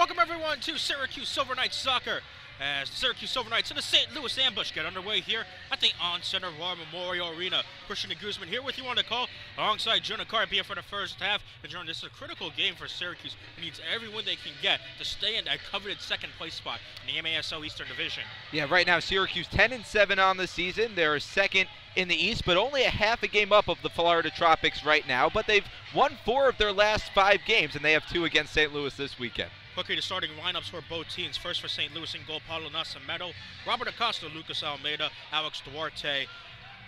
Welcome everyone to Syracuse Silver Knights Soccer as the Syracuse Silver Knights and the St. Louis Ambush get underway here at the On-Center War Memorial Arena. Christian Guzman here with you on the call alongside Jonah Carpia for the first half. And Jonah, this is a critical game for Syracuse, who needs every win they can get to stay in that coveted second place spot in the MASL Eastern Division. Yeah, right now Syracuse 10-7 on the season. They're second in the East, but only a half a game up of the Florida Tropics right now. But they've won 4 of their last 5 games, and they have 2 against St. Louis this weekend. Quickly, the starting lineups for both teams. First for St. Louis in goal, Paulo Nascimento, Robert Acosta, Lucas Almeida, Alex Duarte,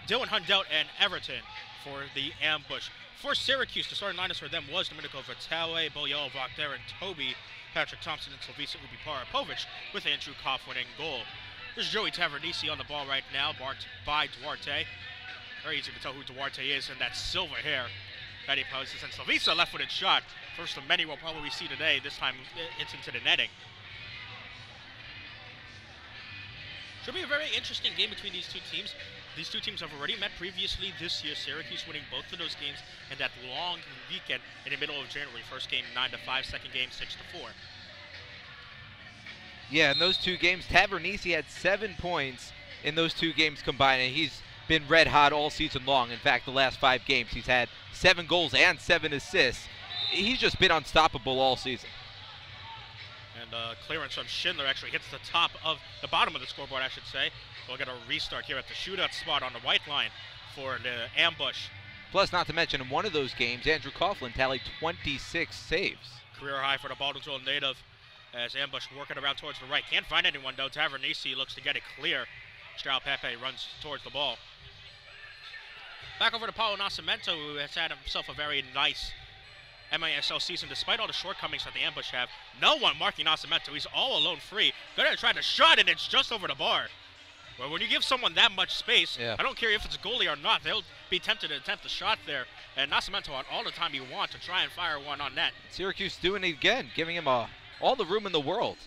Dylan Hundelt, and Everton for the Ambush. For Syracuse, the starting lineups for them was Domenico Vitale, Bojelovac, Darren Toby, Patrick Thompson, and Slavisa Ubiparapovic, with Andrew Coughlin in goal. There's Joey Tavernisi on the ball right now, marked by Duarte. Very easy to tell who Duarte is in that silver hair that he poses. And Slavisa, left-footed shot. First of many we'll probably see today. This time it's into the netting. Should be a very interesting game between these two teams. These two teams have already met previously this year. Syracuse winning both of those games and that long weekend in the middle of January. First game 9-5, second game 6-4. Yeah, in those 2 games, Tavernisi had 7 points in those 2 games combined, and he's been red hot all season long. In fact, the last 5 games, he's had 7 goals and 7 assists. He's just been unstoppable all season. And clearance from Schindler actually hits the bottom of the scoreboard, I should say. We'll get a restart here at the shootout spot on the white line for the Ambush. Plus, not to mention, in one of those games, Andrew Coughlin tallied 26 saves. Career high for the Baldwinsville native as Ambush working around towards the right. Can't find anyone, though. Tavernisi looks to get it clear. Strau Pepe runs towards the ball. Back over to Paulo Nascimento, who has had himself a very nice MASL season, despite all the shortcomings that the Ambush have. No one marking Nascimento. He's all alone free. Gonna try to shot, and it's just over the bar. Well, when you give someone that much space, yeah. I don't care if it's a goalie or not, they'll be tempted to attempt a shot there. And Nascimento had all the time he wants to try and fire one on net. Syracuse doing it again, giving him all the room in the world.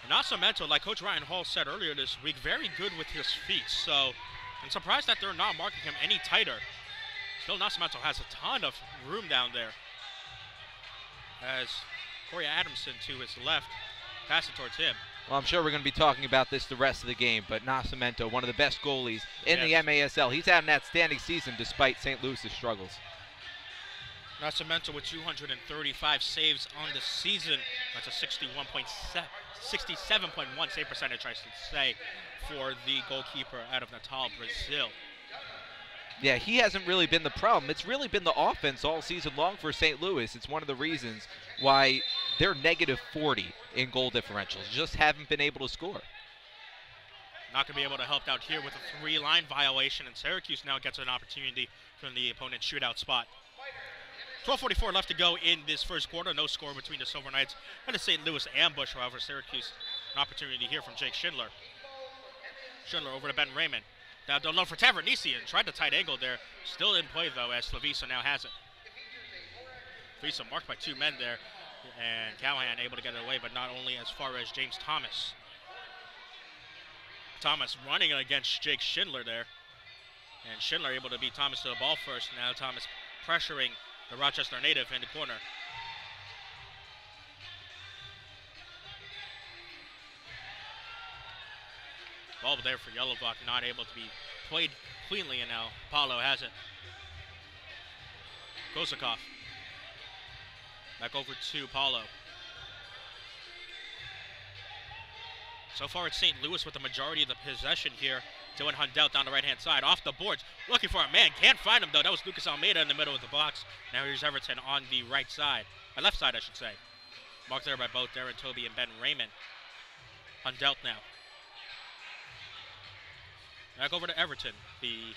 Nascimento, like Coach Ryan Hall said earlier this week, very good with his feet. So I'm surprised that they're not marking him any tighter. Still, Nascimento has a ton of room down there. As Corey Adamson to his left, pass it towards him. Well, I'm sure we're going to be talking about this the rest of the game, but Nascimento, one of the best goalies in the MASL. He's had an outstanding season despite St. Louis's struggles. Nascimento with 235 saves on the season. That's a 67.1 save percentage, I should say, for the goalkeeper out of Natal, Brazil. Yeah, he hasn't really been the problem. It's really been the offense all season long for St. Louis. It's one of the reasons why they're -40 in goal differentials. Just haven't been able to score. Not going to be able to help out here with a 3-line violation, and Syracuse now gets an opportunity from the opponent's shootout spot. 12:44 left to go in this first quarter. No score between the Silver Knights and the St. Louis Ambush. However, Syracuse, an opportunity here from Jake Schindler. Schindler over to Ben Raymond. Now down low for Tavernisi, and tried the tight angle there. Still in play, though, as Slavisa now has it. Slavisa marked by 2 men there, and Callahan able to get it away, but not only as far as James Thomas. Thomas running against Jake Schindler there, and Schindler able to beat Thomas to the ball first. Now Thomas pressuring the Rochester native in the corner. Ball there for Yellowblock, not able to be played cleanly, and now Paulo has it. Kosakov. Back over to Paulo. So far it's St. Louis with the majority of the possession here. Dylan Hundelt down the right-hand side, off the boards. Looking for a man, can't find him though. That was Lucas Almeida in the middle of the box. Now here's Everton on the right side. Left side, I should say. Marked there by both Darren Toby and Ben Raymond. Hundelt now. Back over to Everton, the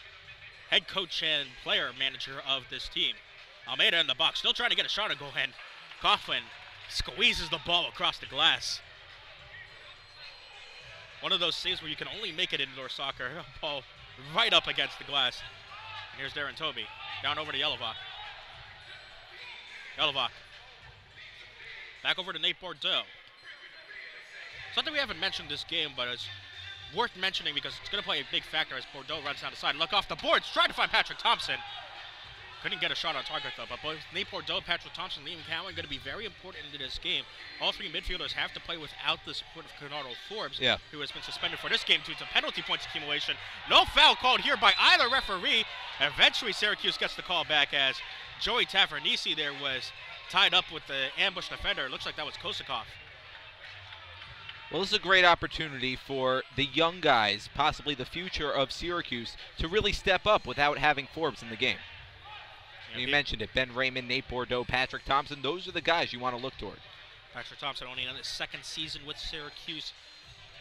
head coach and player manager of this team. Almeida in the box, still trying to get a shot on goal, and Coughlin squeezes the ball across the glass. One of those saves where you can only make it indoor soccer. Ball right up against the glass. And here's Darren Toby, down over to Yellowblock. Yellowblock. Back over to Nate Bordeaux. Something we haven't mentioned this game, but it's worth mentioning because it's going to play a big factor as Bordeaux runs down the side. Look off the boards, trying to find Patrick Thompson. Couldn't get a shot on target, though. But both Nate Bordeaux, Patrick Thompson, Liam Cowan going to be very important into this game. All three midfielders have to play without the support of Bernardo Forbes, who has been suspended for this game due to penalty points accumulation. No foul called here by either referee. Eventually, Syracuse gets the call back as Joey Tavernisi there was tied up with the ambush defender. It looks like that was Kosakov. Well, this is a great opportunity for the young guys, possibly the future of Syracuse, to really step up without having Forbes in the game. You mentioned it, Ben Raymond, Nate Bordeaux, Patrick Thompson. Those are the guys you want to look toward. Patrick Thompson only in his second season with Syracuse.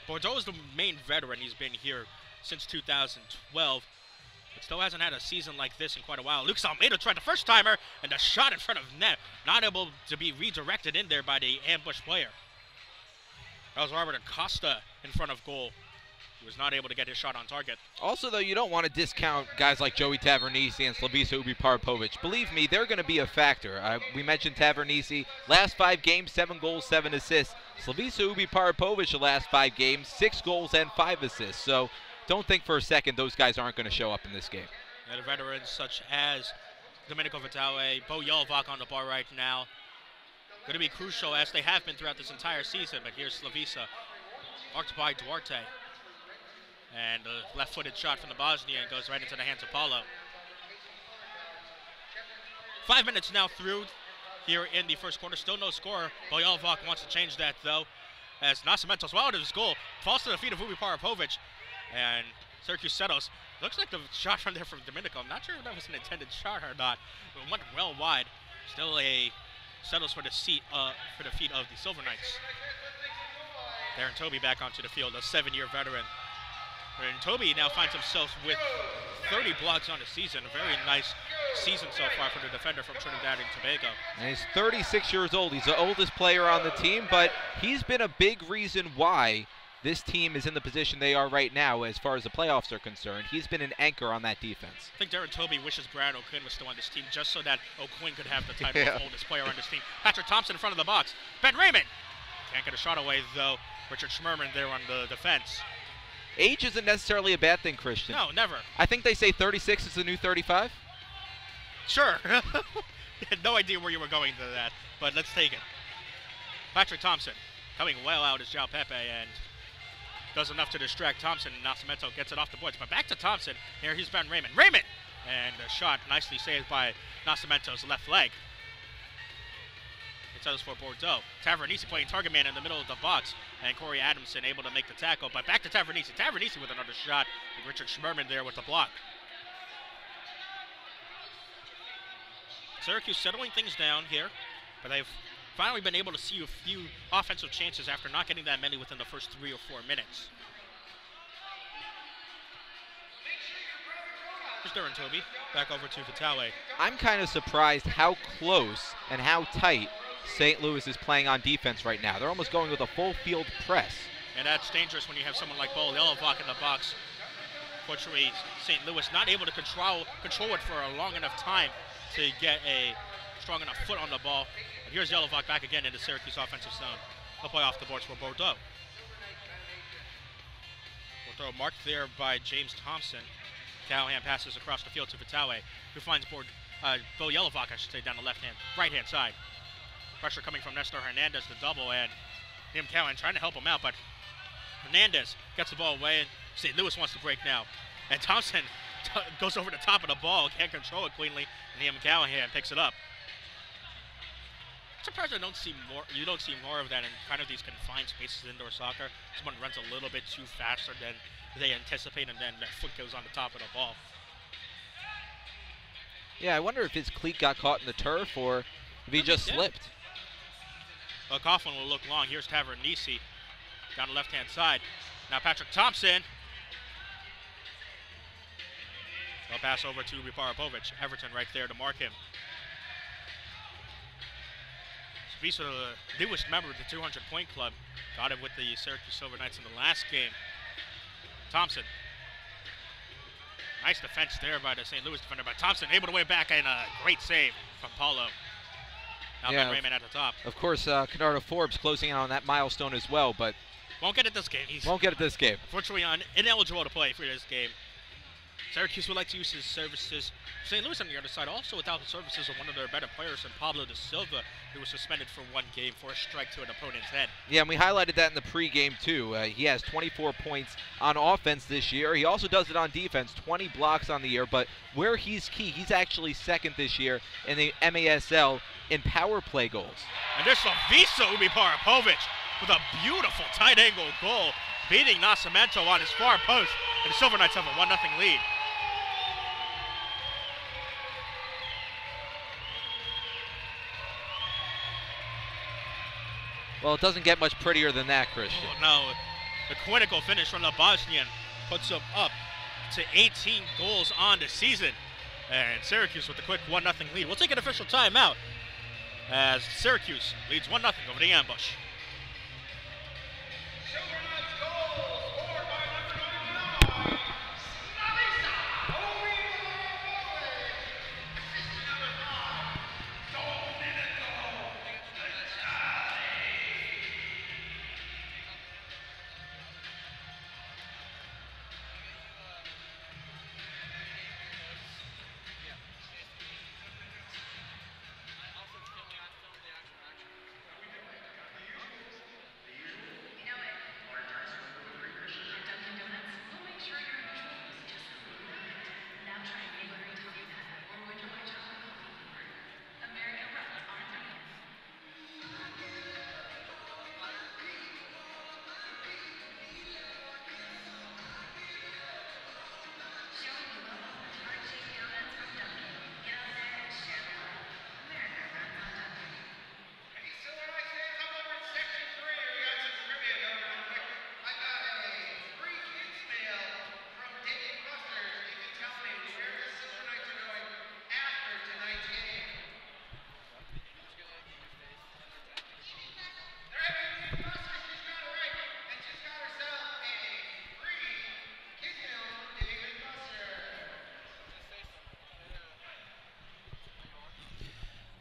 Bordeaux is the main veteran. He's been here since 2012, but still hasn't had a season like this in quite a while. Lucas Almeida tried the first timer, and the shot in front of net, not able to be redirected in there by the ambush player. That was Robert Acosta in front of goal. He was not able to get his shot on target. Also, though, you don't want to discount guys like Joey Tavernisi and Slavisa Ubi-Parapovic. Believe me, they're going to be a factor. We mentioned Tavernisi, last 5 games, 7 goals, 7 assists. Slavisa Ubi-Parapovic, the last 5 games, 6 goals and 5 assists. So don't think for a second those guys aren't going to show up in this game. And the veterans such as Domenico Vitale, Bo Yelovak on the bar right now. Going to be crucial as they have been throughout this entire season. But here's Slavisa, marked by Duarte. And a left-footed shot from the Bosnian goes right into the hands of Paulo. 5 minutes now through here in the first quarter. Still no score. Bojelovac wants to change that, though, as Nascimento swallowed his goal. Falls to the feet of Ubi Parapovic. And Syracuse settles. Looks like the shot from there from Domenico. I'm not sure if that was an intended shot or not. It went well wide. Still a settles for the feet of the Silver Knights. Darren Toby back onto the field, a 7-year veteran. And Toby now finds himself with 30 blocks on the season. A very nice season so far for the defender from Trinidad and Tobago. And he's 36 years old. He's the oldest player on the team, but he's been a big reason why this team is in the position they are right now as far as the playoffs are concerned. He's been an anchor on that defense. I think Darren Toby wishes Brad O'Quinn was still on this team just so that O'Quinn could have the title of oldest player on this team. Patrick Thompson in front of the box. Ben Raymond can't get a shot away, though. Richard Schmerman there on the defense. Age isn't necessarily a bad thing, Christian. No, never. I think they say 36 is the new 35. Sure. I had no idea where you were going to that, but let's take it. Patrick Thompson coming well out is João Pepe and does enough to distract Thompson. Nascimento gets it off the boards, but back to Thompson. Here he's Ben Raymond. Raymond! And a shot nicely saved by Nascimento's left leg. It for Bordeaux. Tavernisi playing target man in the middle of the box, and Corey Adamson able to make the tackle, but back to Tavernisi. Tavernisi with another shot, and Richard Schmerman there with the block. Syracuse settling things down here, but they've finally been able to see a few offensive chances after not getting that many within the first 3 or 4 minutes. Here's Darren Toby, back over to Vitale. I'm kind of surprised how close and how tight St. Louis is playing on defense right now. They're almost going with a full field press. And that's dangerous when you have someone like Bo Yelovak in the box. Fortunately, St. Louis not able to control it for a long enough time to get a strong enough foot on the ball. And here's Yelovak back again in the Syracuse offensive zone. He'll play off the boards for Bordeaux. Bordeaux marked there by James Thompson. Callahan passes across the field to Vitale, who finds Bo Yelovak, I should say, down the right-hand side. Pressure coming from Nestor Hernandez, the double, and Liam Cowan trying to help him out, but Hernandez gets the ball away, and St. Louis wants to break now. And Thompson goes over the top of the ball, can't control it cleanly, and Liam Callahan picks it up. I'm surprised you don't see more of that in kind of these confined spaces in indoor soccer. Someone runs a little bit too faster than they anticipate, and then their foot goes on the top of the ball. Yeah, I wonder if his cleat got caught in the turf or if he just slipped. Well, Coughlin will look long. Here's Tavernisi down the left-hand side. Now Patrick Thompson. They'll pass over to Parapovic. Everton right there to mark him. Slavisa, the newest member of the 200-point club, got it with the Syracuse Silver Knights in the last game. Thompson. Nice defense there by the St. Louis defender, but Thompson able to win back, and a great save from Paulo. Now Ben Raymond at the top. Of course, Bernardo Forbes closing in on that milestone as well, but won't get it this game. Won't get it this game. Unfortunately, ineligible to play for this game. Syracuse would like to use his services St. Louis on the other side also without the services of one of their better players, and Pablo da Silva, who was suspended for 1 game for a strike to an opponent's head. Yeah, and we highlighted that in the pregame too. He has 24 points on offense this year. He also does it on defense, 20 blocks on the year. But where he's key, he's actually second this year in the MASL in power play goals. And there's Slavica Ubi-Parapovic with a beautiful tight angle goal, beating Nascimento on his far post, and the Silver Knights have a 1-0 lead. Well, it doesn't get much prettier than that, Christian. Oh, no, the clinical finish from the Bosnian puts him up to 18 goals on the season. And Syracuse with a quick 1-0 lead. We'll take an official timeout as Syracuse leads 1-0 over the Ambush.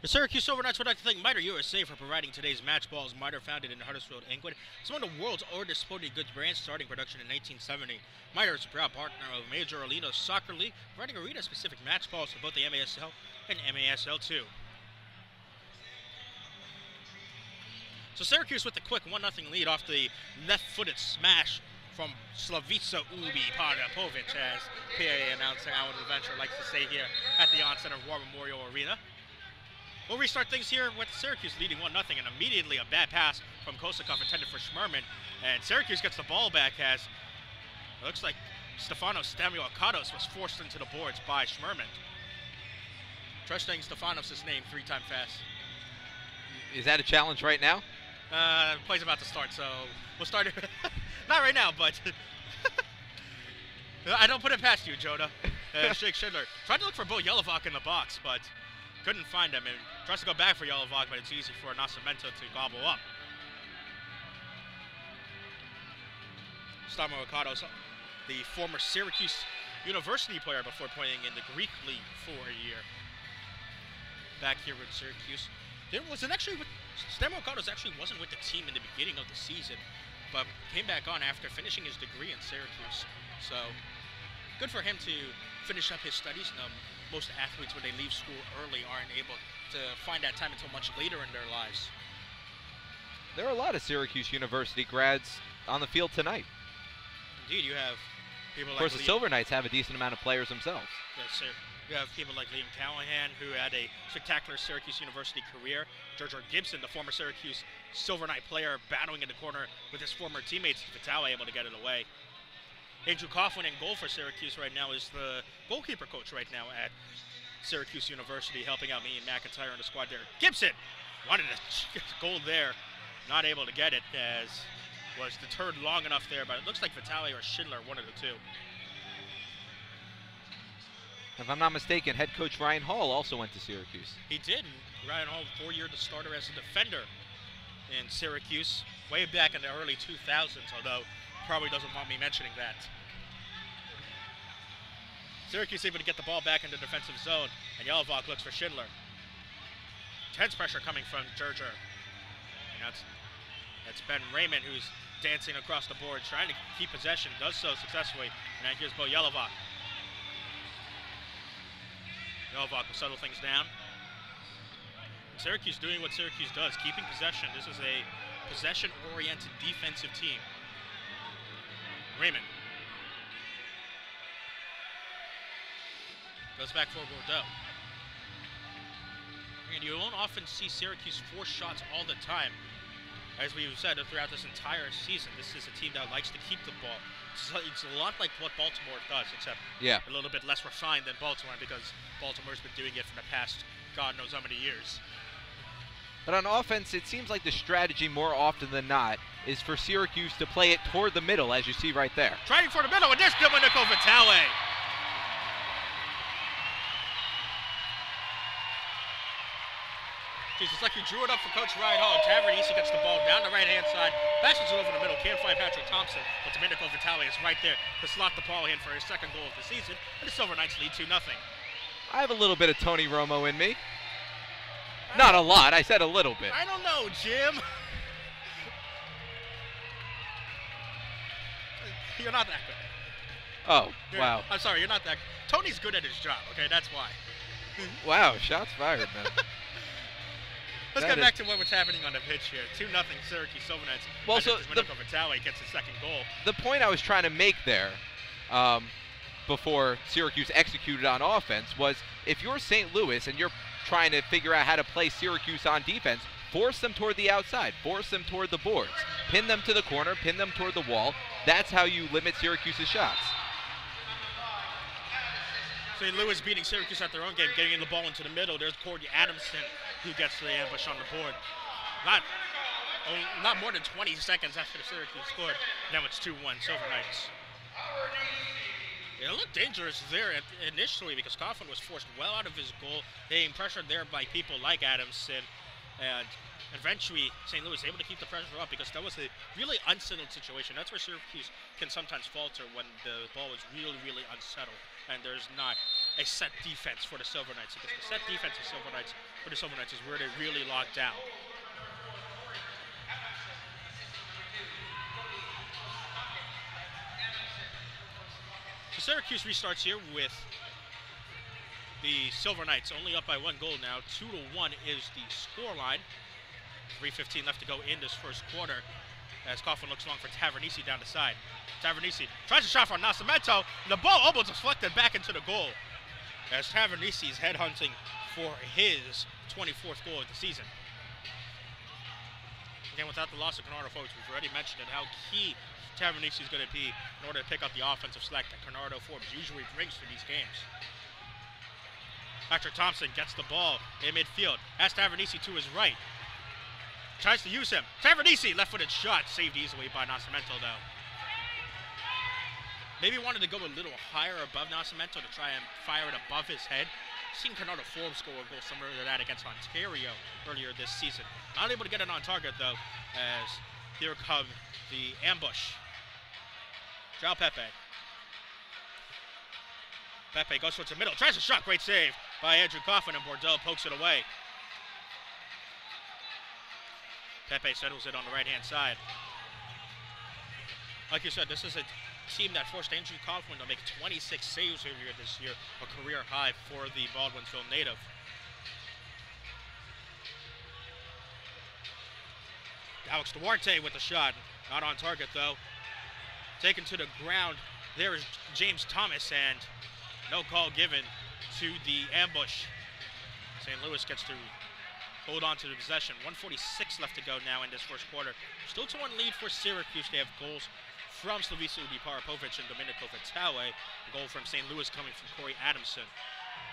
The Syracuse Silver Knights would like to thank Miter USA for providing today's match balls. Miter, founded in Huddersfield, England, is one of the world's oldest sporting goods brands, starting production in 1970. Miter is a proud partner of Major Orlando Soccer League, providing arena-specific match balls for both the MASL and MASL2. So Syracuse with a quick 1-0 lead off the left-footed smash from Slavica Ubi-Parapovic, as PA announcer Alan Venture likes to say here at the onset of War Memorial Arena. We'll restart things here with Syracuse leading 1-0, and immediately a bad pass from Kosakov intended for Schmerman. And Syracuse gets the ball back as it looks like Stefanos Stamioakatos was forced into the boards by Schmerman. Try saying Stefanos' name 3 times fast. Is that a challenge right now? Play's about to start, so we'll start it. Not right now, but I don't put it past you, Jonah. Jake Schindler tried to look for Bo Yelovak in the box, but couldn't find him, and tries to go back for Yelovak, but it's easy for Nascimento to gobble up. Stamioakatos, the former Syracuse University player before playing in the Greek League for a year. Back here with Syracuse. Stamioakatos actually wasn't with the team in the beginning of the season, but came back on after finishing his degree in Syracuse. So, good for him to finish up his studies. Most athletes, when they leave school early, aren't able to find that time until much later in their lives. There are a lot of Syracuse University grads on the field tonight. Indeed, you have people like... Of course, the Silver Knights have a decent amount of players themselves. Yes, sir. You have people like Liam Callahan, who had a spectacular Syracuse University career. George Gibson, the former Syracuse Silver Knight player, battling in the corner with his former teammates. Vitale able to get it away. Andrew Coughlin in goal for Syracuse right now is the goalkeeper coach right now at Syracuse University, helping out me and McIntyre in the squad there. Gibson wanted a goal there, not able to get it, as was deterred long enough there, but it looks like Vitale or Schindler, one of the two. If I'm not mistaken, head coach Ryan Hall also went to Syracuse. He did. Ryan Hall, 4-year starter as a defender in Syracuse, way back in the early 2000s, although probably doesn't want me mentioning that. Syracuse able to get the ball back into the defensive zone, and Yelovak looks for Schindler. Tense pressure coming from Gerger. And that's Ben Raymond, who's dancing across the board, trying to keep possession, does so successfully. And then here's Bo Yelovak. Novak will settle things down. And Syracuse doing what Syracuse does, keeping possession. This is a possession-oriented defensive team. Raymond. Goes back for Bordeaux. And you won't often see Syracuse force shots all the time. As we've said throughout this entire season, this is a team that likes to keep the ball. It's a lot like what Baltimore does, except a little bit less refined than Baltimore, because Baltimore's been doing it for the past God knows how many years. But on offense, it seems like the strategy more often than not is for Syracuse to play it toward the middle, as you see right there. Trying for the middle, and there's Domenico Vitale. It's like you drew it up for Coach Ryan Hall. Tavernese gets the ball down the right-hand side, bashes it over the middle, can't find Patrick Thompson, but Domenico Vitale is right there to slot the ball in for his second goal of the season, and the Silver Knights lead 2-0. I have a little bit of Tony Romo in me. Not a lot, I said a little bit. I don't know, Jim. You're not that good. Oh, wow. I'm sorry, you're not that good. Tony's good at his job, okay? That's why. Wow, shots fired, man. Let's get back to what was happening on the pitch here. 2-0 Syracuse Silver Knights. Well, so Domenico Vitale gets his second goal. The point I was trying to make there before Syracuse executed on offense was if you're St. Louis and you're trying to figure out how to play Syracuse on defense, force them toward the outside, force them toward the boards, pin them to the corner, pin them toward the wall. That's how you limit Syracuse's shots. St. Louis beating Syracuse at their own game, getting the ball into the middle. There's Cordy Adamson who gets the ambush on the board. Not more than 20 seconds after the Syracuse scored. Now it's 2-1 Silver Knights. It looked dangerous there initially because Coughlin was forced well out of his goal, being pressured there by people like Adamson, and eventually St. Louis able to keep the pressure up because that was a really unsettled situation. That's where Syracuse can sometimes falter when the ball is really, really unsettled and there's not a set defense for the Silver Knights, because the set defense for the Silver Knights is where they really lock down. So Syracuse restarts here with the Silver Knights only up by 1 goal now. 2-1 is the scoreline. 3:15 left to go in this first quarter as Coughlin looks long for Tavernese down the side. Tavernese tries a shot from Nascimento. The ball almost deflected back into the goal as Tavernese is headhunting for his 24th goal of the season. Again, without the loss of Canardo, folks, we've already mentioned it, how key Tavernese is going to be in order to pick up the offensive slack that Canardo Forbes usually brings to these games. Patrick Thompson gets the ball in midfield. Has Tavernese to his right. Tries to use him. Tavernese, left-footed shot, saved easily by Nascimento, though. Maybe wanted to go a little higher above Nascimento to try and fire it above his head. Seen Canardo Forbes score a goal similar to that against Ontario earlier this season. Not able to get it on target, though, as here come the ambush. João Pepe. Pepe goes towards the middle, tries a shot, great save by Andrew Coughlin, and Bordeaux pokes it away. Pepe settles it on the right-hand side. Like you said, this is a team that forced Andrew Coughlin to make 26 saves earlier this year, a career high for the Baldwinsville native. Alex Duarte with the shot, not on target though. Taken to the ground, there is James Thomas, and no call given to the ambush. St. Louis gets to hold on to the possession. 1:46 left to go now in this first quarter. Still 2-1 lead for Syracuse. They have goals from Slavica Udiparapovic and Domenico Vitale. A goal from St. Louis coming from Corey Adamson.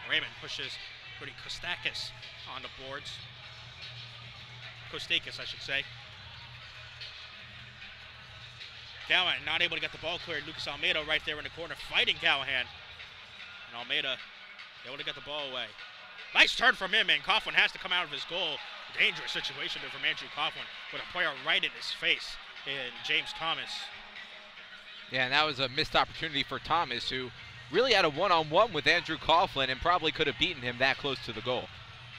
Raymond pushes Cody Kostakis on the boards. Kostakis, I should say. Callahan not able to get the ball cleared. Lucas Almeida right there in the corner fighting Callahan. And Almeida able to get the ball away. Nice turn from him, and Coughlin has to come out of his goal. Dangerous situation there from Andrew Coughlin with a player right in his face in James Thomas. Yeah, and that was a missed opportunity for Thomas, who really had a one-on-one with Andrew Coughlin and probably could have beaten him that close to the goal.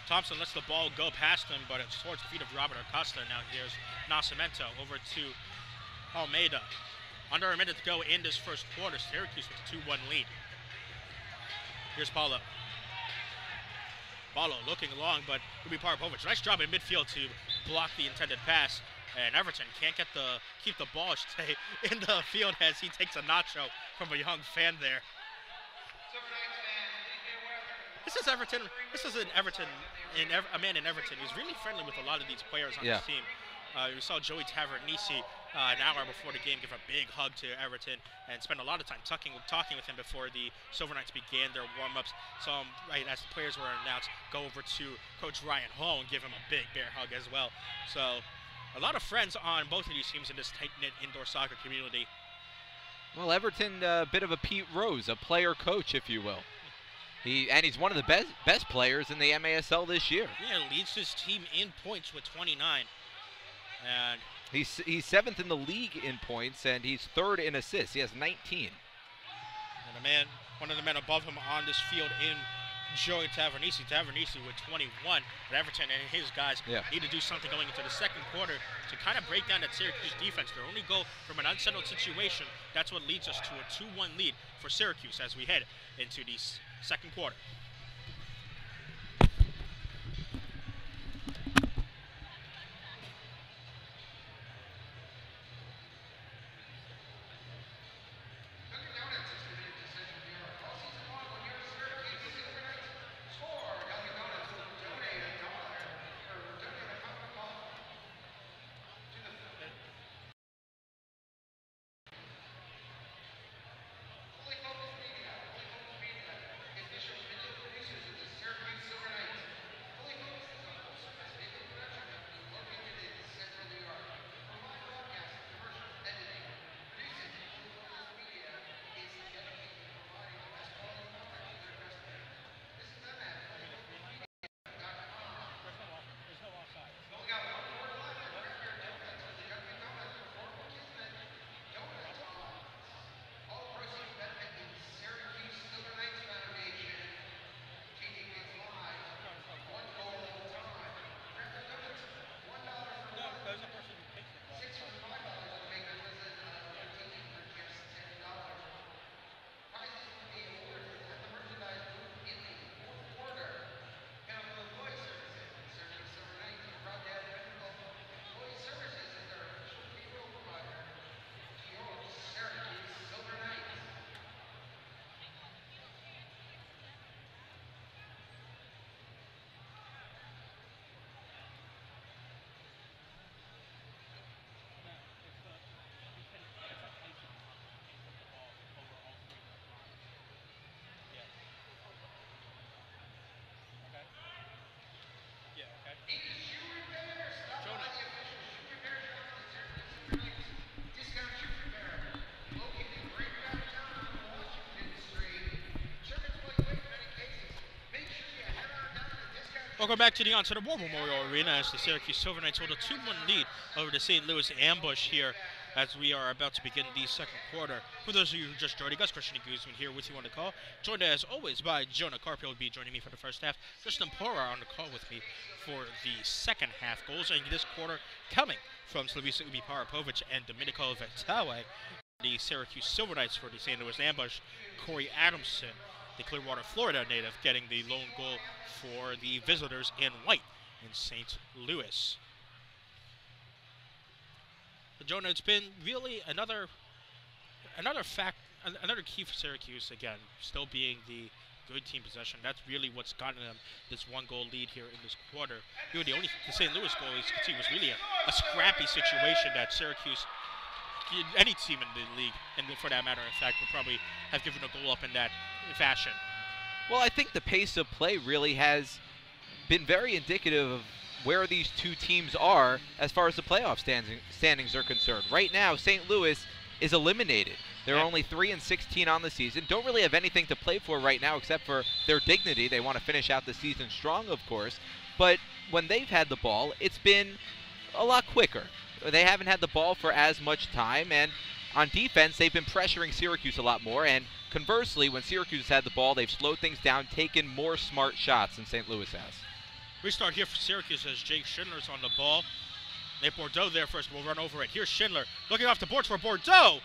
Thompson lets the ball go past him, but it's towards the feet of Robert Acosta. Now here's Nascimento over to Almeida. Under a minute to go in this first quarter. Syracuse with a 2-1 lead. Here's Paulo. Ballo looking long, but Ubi Parapovic, nice job in midfield to block the intended pass. And Everton can't keep the ball stay in the field as he takes a nacho from a young fan there. This is Everton. This is a man in Everton who's really friendly with a lot of these players on his team. We saw Joey Tavernisi an hour before the game give a big hug to Everton and spend a lot of time talking with him before the Silver Knights began their warm-ups. Saw him right as the players were announced go over to Coach Ryan Hall and give him a big bear hug as well. So a lot of friends on both of these teams in this tight-knit indoor soccer community. Well, Everton, a bit of a Pete Rose, a player coach, if you will. He's one of the best players in the MASL this year. Yeah, leads his team in points with 29. And he's 7th in the league in points, and he's 3rd in assists. He has 19. And one of the men above him on this field in Joey Tavernisi with 21. But Everton and his guys need to do something going into the second quarter to kind of break down that Syracuse defense. Their only goal from an unsettled situation, that's what leads us to a 2-1 lead for Syracuse as we head into the second quarter. Welcome back to the Untitled War Memorial Arena as the Syracuse Silver Knights hold a 2-1 lead over the St. Louis Ambush here as we are about to begin the second quarter. For those of you who just joined us, Christian Guzman here with you on the call, joined as always by Jonah Carpio will be joining me for the first half. Justin Pora on the call with me for the second half. Goals in this quarter coming from Slavisa Ubi Parapovic and Domenico Vetawe. The Syracuse Silver Knights for the St. Louis Ambush, Corey Adamson, the Clearwater, Florida native, getting the lone goal for the visitors in white in St. Louis. But Jonah, it's been really another key for Syracuse, again, still being the good team possession. That's really what's gotten them this one-goal lead here in this quarter. Really, the St. Louis goal, as you can see, was really a scrappy situation that Syracuse, any team in the league, and for that matter, in fact, would probably have given a goal up in that fashion. Well, I think the pace of play really has been very indicative of where these two teams are as far as the playoff standings are concerned. Right now, St. Louis is eliminated. They're only 3-16 on the season. Don't really have anything to play for right now except for their dignity. They want to finish out the season strong, of course. But when they've had the ball, it's been a lot quicker. They haven't had the ball for as much time, and on defense, they've been pressuring Syracuse a lot more, and conversely, when Syracuse has had the ball, they've slowed things down, taken more smart shots than St. Louis has. We start here for Syracuse as Jake Schindler's on the ball. Nate Bordeaux there first. We'll run over it. Here's Schindler looking off the boards for Bordeaux.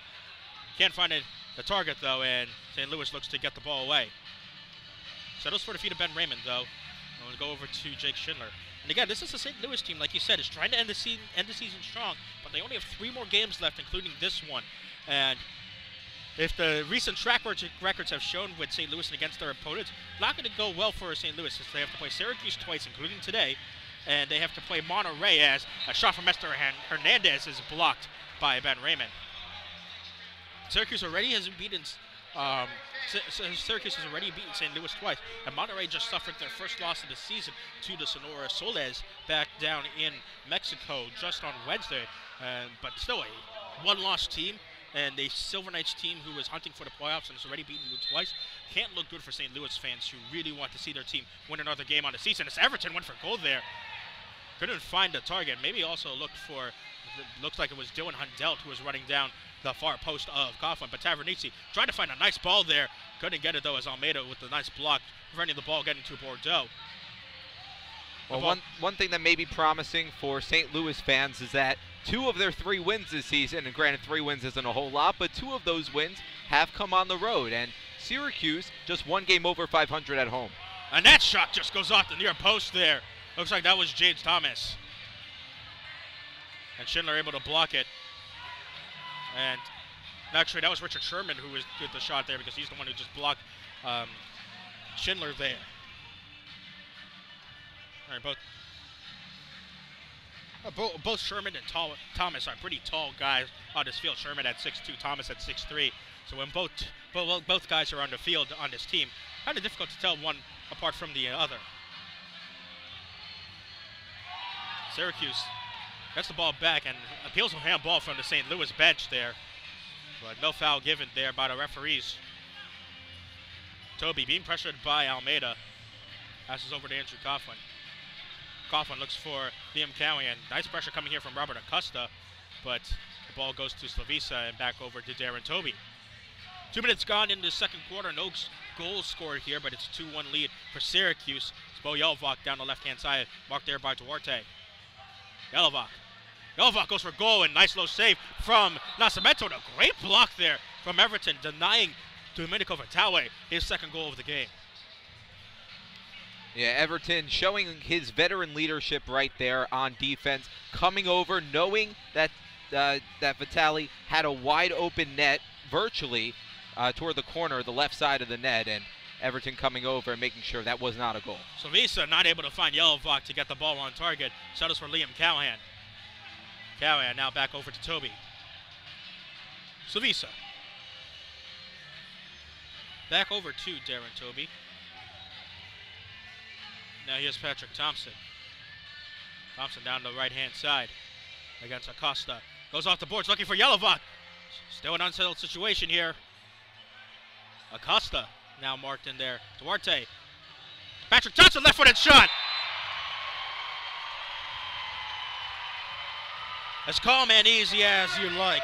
Can't find the target, though, and St. Louis looks to get the ball away. Settles for the feet of Ben Raymond, though. It'll go over to Jake Schindler. And again, this is a St. Louis team, like you said, is trying to end the season strong, but they only have 3 more games left, including this one. And if the recent track records have shown with St. Louis and against their opponents, not going to go well for St. Louis, since they have to play Syracuse twice, including today, and they have to play Monterey, as a shot from Esther Hernandez is blocked by Ben Raymond. Syracuse already has beaten St. Louis twice, and Monterey just suffered their first loss of the season to the Sonora Soles back down in Mexico just on Wednesday. But still a one-loss team, and a Silver Knights team who is hunting for the playoffs and has already beaten you twice. Can't look good for St. Louis fans who really want to see their team win another game on the season. As Everton went for goal there. Couldn't find the target. Maybe also looks like it was Dylan Hundelt who was running down the far post of Coughlin. But Tavernese tried to find a nice ball there. Couldn't get it though, as Almeida with the nice block, preventing the ball getting to Bordeaux. Well, one thing that may be promising for St. Louis fans is that 2 of their 3 wins this season, and granted 3 wins isn't a whole lot, but 2 of those wins have come on the road. And Syracuse just 1 game over 500 at home. And that shot just goes off the near post there. Looks like that was James Thomas. And Schindler able to block it. And actually, that was Richard Sherman who did the shot there, because he's the one who just blocked Schindler there. All right, both Sherman and Thomas are pretty tall guys on this field. Sherman at 6'2", Thomas at 6'3". So when both guys are on the field on this team, kind of difficult to tell one apart from the other. Syracuse gets the ball back and appeals a handball from the St. Louis bench there. But no foul given there by the referees. Toby being pressured by Almeida. Passes over to Andrew Coughlin. Coughlin looks for Liam Cowie, and nice pressure coming here from Robert Acosta. But the ball goes to Slavisa and back over to Darren Toby. 2 minutes gone in the second quarter. No goals scored here, but it's a 2-1 lead for Syracuse. It's Bo Jelvak down the left-hand side, marked there by Duarte. Jelvak goes for goal, and nice low save from Nascimento. A great block there from Everton, denying Domenico Vitale his 2nd goal of the game. Yeah, Everton showing his veteran leadership right there on defense, coming over, knowing that that Vitale had a wide open net virtually toward the corner, the left side of the net, and Everton coming over and making sure that was not a goal. Slavisa not able to find Jelvak to get the ball on target. Settles for Liam Callahan. Callahan now back over to Toby. Slavisa. Back over to Darren Toby. Now here's Patrick Thompson. Thompson down the right-hand side against Acosta. Goes off the boards looking for Jelvak. Still an unsettled situation here. Acosta now marked in there. Duarte. Patrick Thompson, left-footed shot. As calm and easy as you like.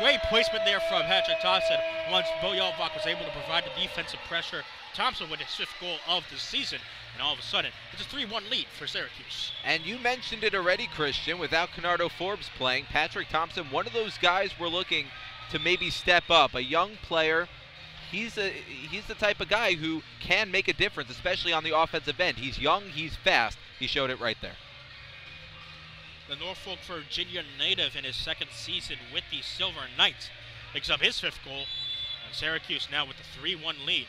Great placement there from Patrick Thompson once Bo Jelvak was able to provide the defensive pressure. Thompson with his 5th goal of the season, and all of a sudden, it's a 3-1 lead for Syracuse. And you mentioned it already, Christian, without Canardo Forbes playing, Patrick Thompson, one of those guys we're looking to maybe step up, a young player. He's the type of guy who can make a difference, especially on the offensive end. He's young, he's fast. He showed it right there. The Norfolk, Virginia native in his 2nd season with the Silver Knights picks up his 5th goal, and Syracuse now with the 3-1 lead.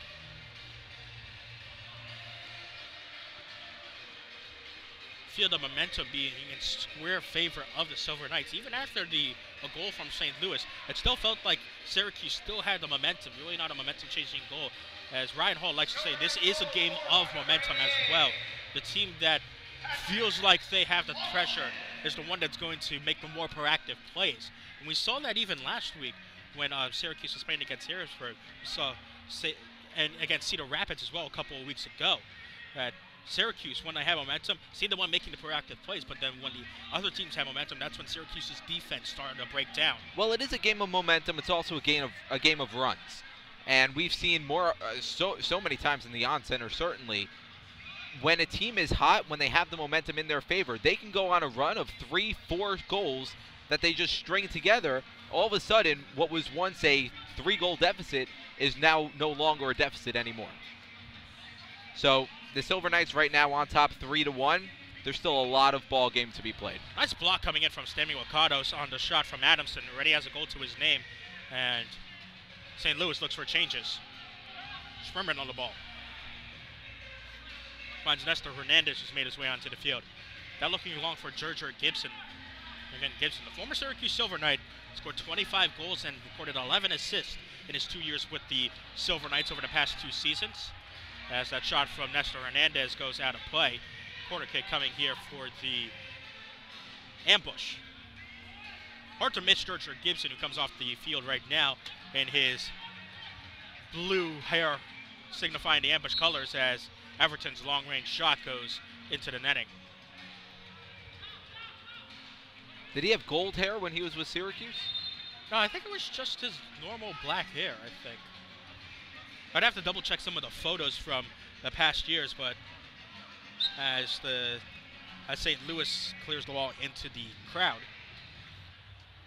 Feel the momentum being in square favor of the Silver Knights. Even after a goal from St. Louis, it still felt like Syracuse still had the momentum, really not a momentum-changing goal. As Ryan Hall likes to say, this is a game of momentum as well. The team that feels like they have the pressure is the one that's going to make the more proactive plays. And we saw that even last week when Syracuse was playing against Harrisburg. We saw, and against Cedar Rapids as well a couple of weeks ago, that Syracuse, when they have momentum, see the one making the proactive plays, but then when the other teams have momentum, that's when Syracuse's defense started to break down. Well, it is a game of momentum. It's also a game of runs. And we've seen more so many times in the on-center, certainly, when a team is hot, when they have the momentum in their favor, they can go on a run of 3-4 goals that they just string together. All of a sudden, what was once a 3-goal deficit is now no longer a deficit anymore. So The Silver Knights right now on top 3-1. There's still a lot of ball game to be played. Nice block coming in from Stanley Wakados on the shot from Adamson. Already has a goal to his name. And St. Louis looks for changes. Schmerman on the ball. Finds Nestor Hernandez, who's made his way onto the field. Now looking along for Gerger Gibson. Again, Gibson, the former Syracuse Silver Knight, scored 25 goals and recorded 11 assists in his 2 years with the Silver Knights over the past 2 seasons. As that shot from Nestor Hernandez goes out of play. Corner kick coming here for the ambush. Hard to miss Gerger Gibson, who comes off the field right now in his blue hair signifying the ambush colors as Everton's long-range shot goes into the netting. Did he have gold hair when he was with Syracuse? No, I think it was just his normal black hair, I think. I'd have to double-check some of the photos from the past years, but as St. Louis clears the ball into the crowd,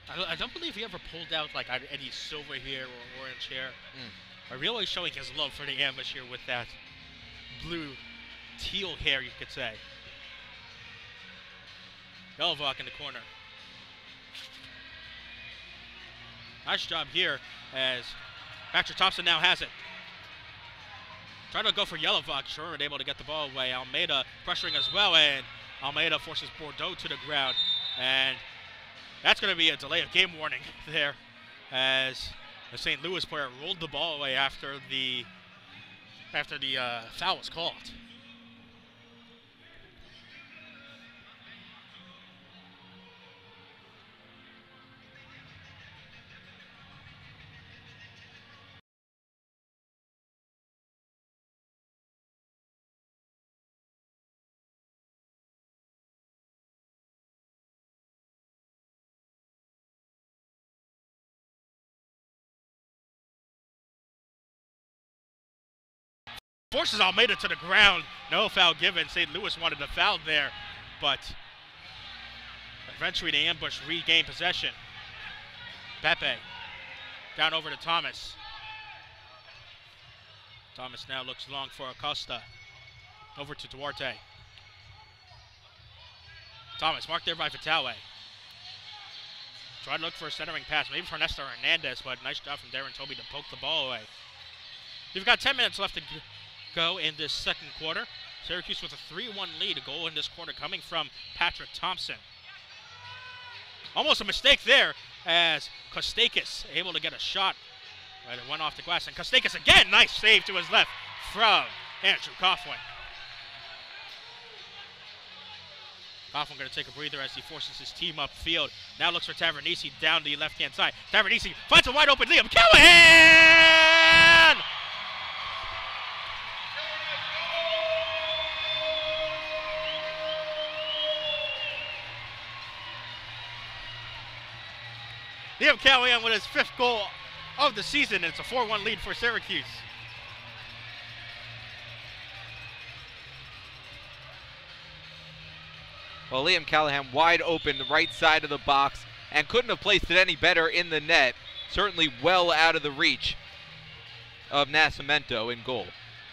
I don't believe he ever pulled out like any silver hair or orange hair. Really showing his love for the ambush here with that blue teal hair, you could say. Yelovak in the corner. Nice job here as Patrick Thompson now has it. Trying to go for Yelovak, sure, able to get the ball away. Almeida pressuring as well, and Almeida forces Bordeaux to the ground. And that's going to be a delay of game warning there as the St. Louis player rolled the ball away after the foul was called. Forces Almeida to the ground. No foul given. St. Louis wanted a foul there, but eventually the ambush regained possession. Pepe down over to Thomas. Thomas now looks long for Acosta. Over to Duarte. Thomas marked there by Vitale. Tried to look for a centering pass, maybe for Nestor Hernandez, but nice job from Darren Toby to poke the ball away. You've got 10 minutes left to go in this second quarter. Syracuse with a 3-1 lead. A goal in this quarter coming from Patrick Thompson. Almost a mistake there as Kostakis able to get a shot. Right, it went off the glass. And Kostakis again, nice save to his left from Andrew Coughlin. Coughlin going to take a breather as he forces his team upfield. Now looks for Tavernisi down the left-hand side. Tavernisi finds a wide open Liam Callahan! Liam Callahan with his 5th goal of the season, and it's a 4-1 lead for Syracuse. Well, Liam Callahan wide open, the right side of the box, and couldn't have placed it any better in the net. Certainly well out of the reach of Nascimento in goal.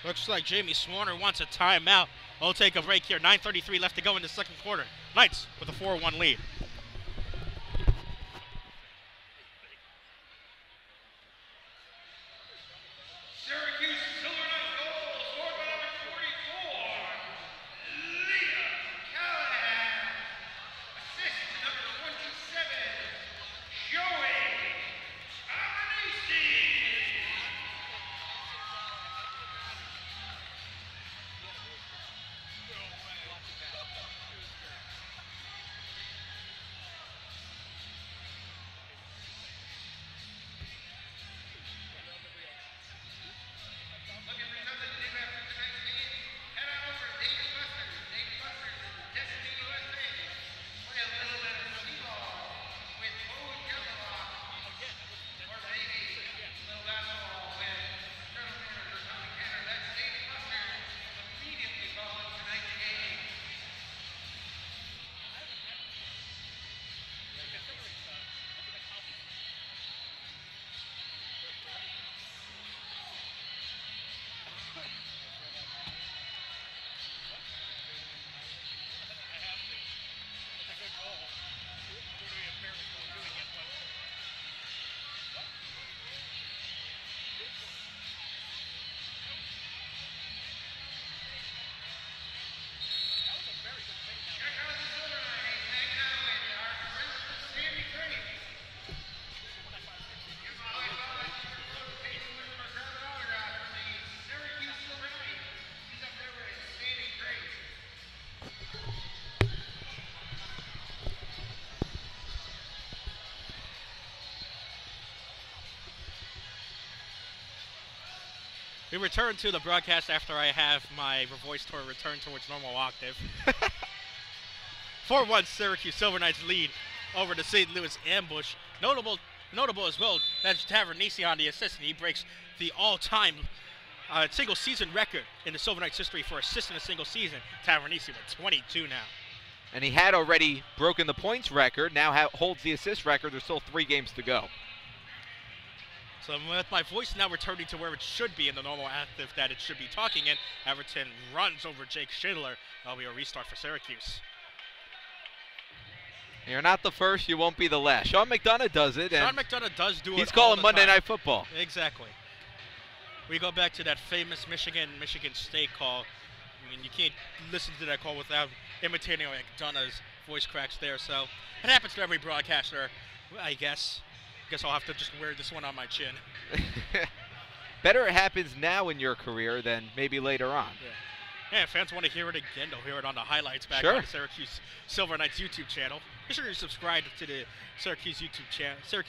Looks like Jamie Swarner wants a timeout. We'll take a break here. 9:33 left to go in the second quarter. Knights with a 4-1 lead. We return to the broadcast after I have my voice return towards normal octave. 4-1 Syracuse Silver Knights lead over the St. Louis Ambush. Notable as well, that's Tavernisi on the assist, and he breaks the all-time single season record in the Silver Knights history for assists in a single season. Tavernisi with 22 now. And he had already broken the points record, now holds the assist record. There's still 3 games to go. So with my voice now returning to where it should be in the normal active that it should be talking in, Everton runs over Jake Schindler. That'll be a restart for Syracuse. You're not the first, you won't be the last. Sean McDonough does it. Sean McDonough does do it. He's calling Monday Night Football. Exactly. We go back to that famous Michigan State call. I mean, you can't listen to that call without imitating McDonough's voice cracks there. So it happens to every broadcaster, I guess. Guess I'll have to just wear this one on my chin. Better it happens now in your career than maybe later on. Yeah, if fans want to hear it again, they'll hear it on the highlights back on the Syracuse Silver Knights YouTube channel. Be sure to subscribe to the Syracuse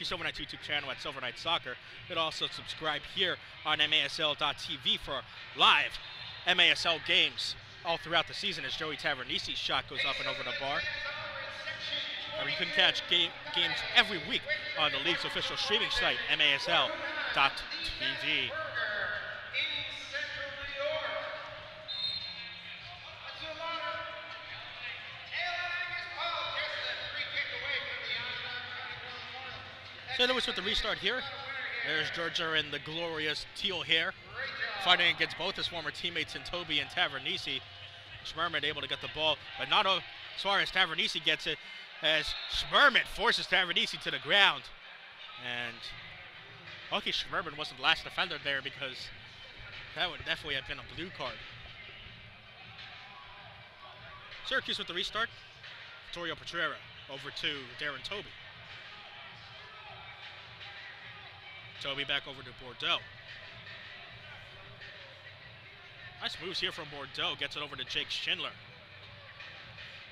Silver Knights YouTube channel at Silver Knights Soccer. You can also subscribe here on MASL.TV for live MASL games all throughout the season as Joey Tavernisi's shot goes up and over the bar. You can catch games every week on the league's official streaming site, MASL.TV. St. Louis with the restart here. There's Georgia in the glorious teal hair, fighting against both his former teammates in Toby and Tavernisi. Schmerman able to get the ball, but not as far as Tavernisi gets it, as Schmerman forces Tavernisi to the ground. And lucky Schmerman wasn't the last defender there, because that would definitely have been a blue card. Syracuse with the restart. Vittorio Petrera over to Darren Toby. Toby back over to Bordeaux. Nice moves here from Bordeaux. Gets it over to Jake Schindler.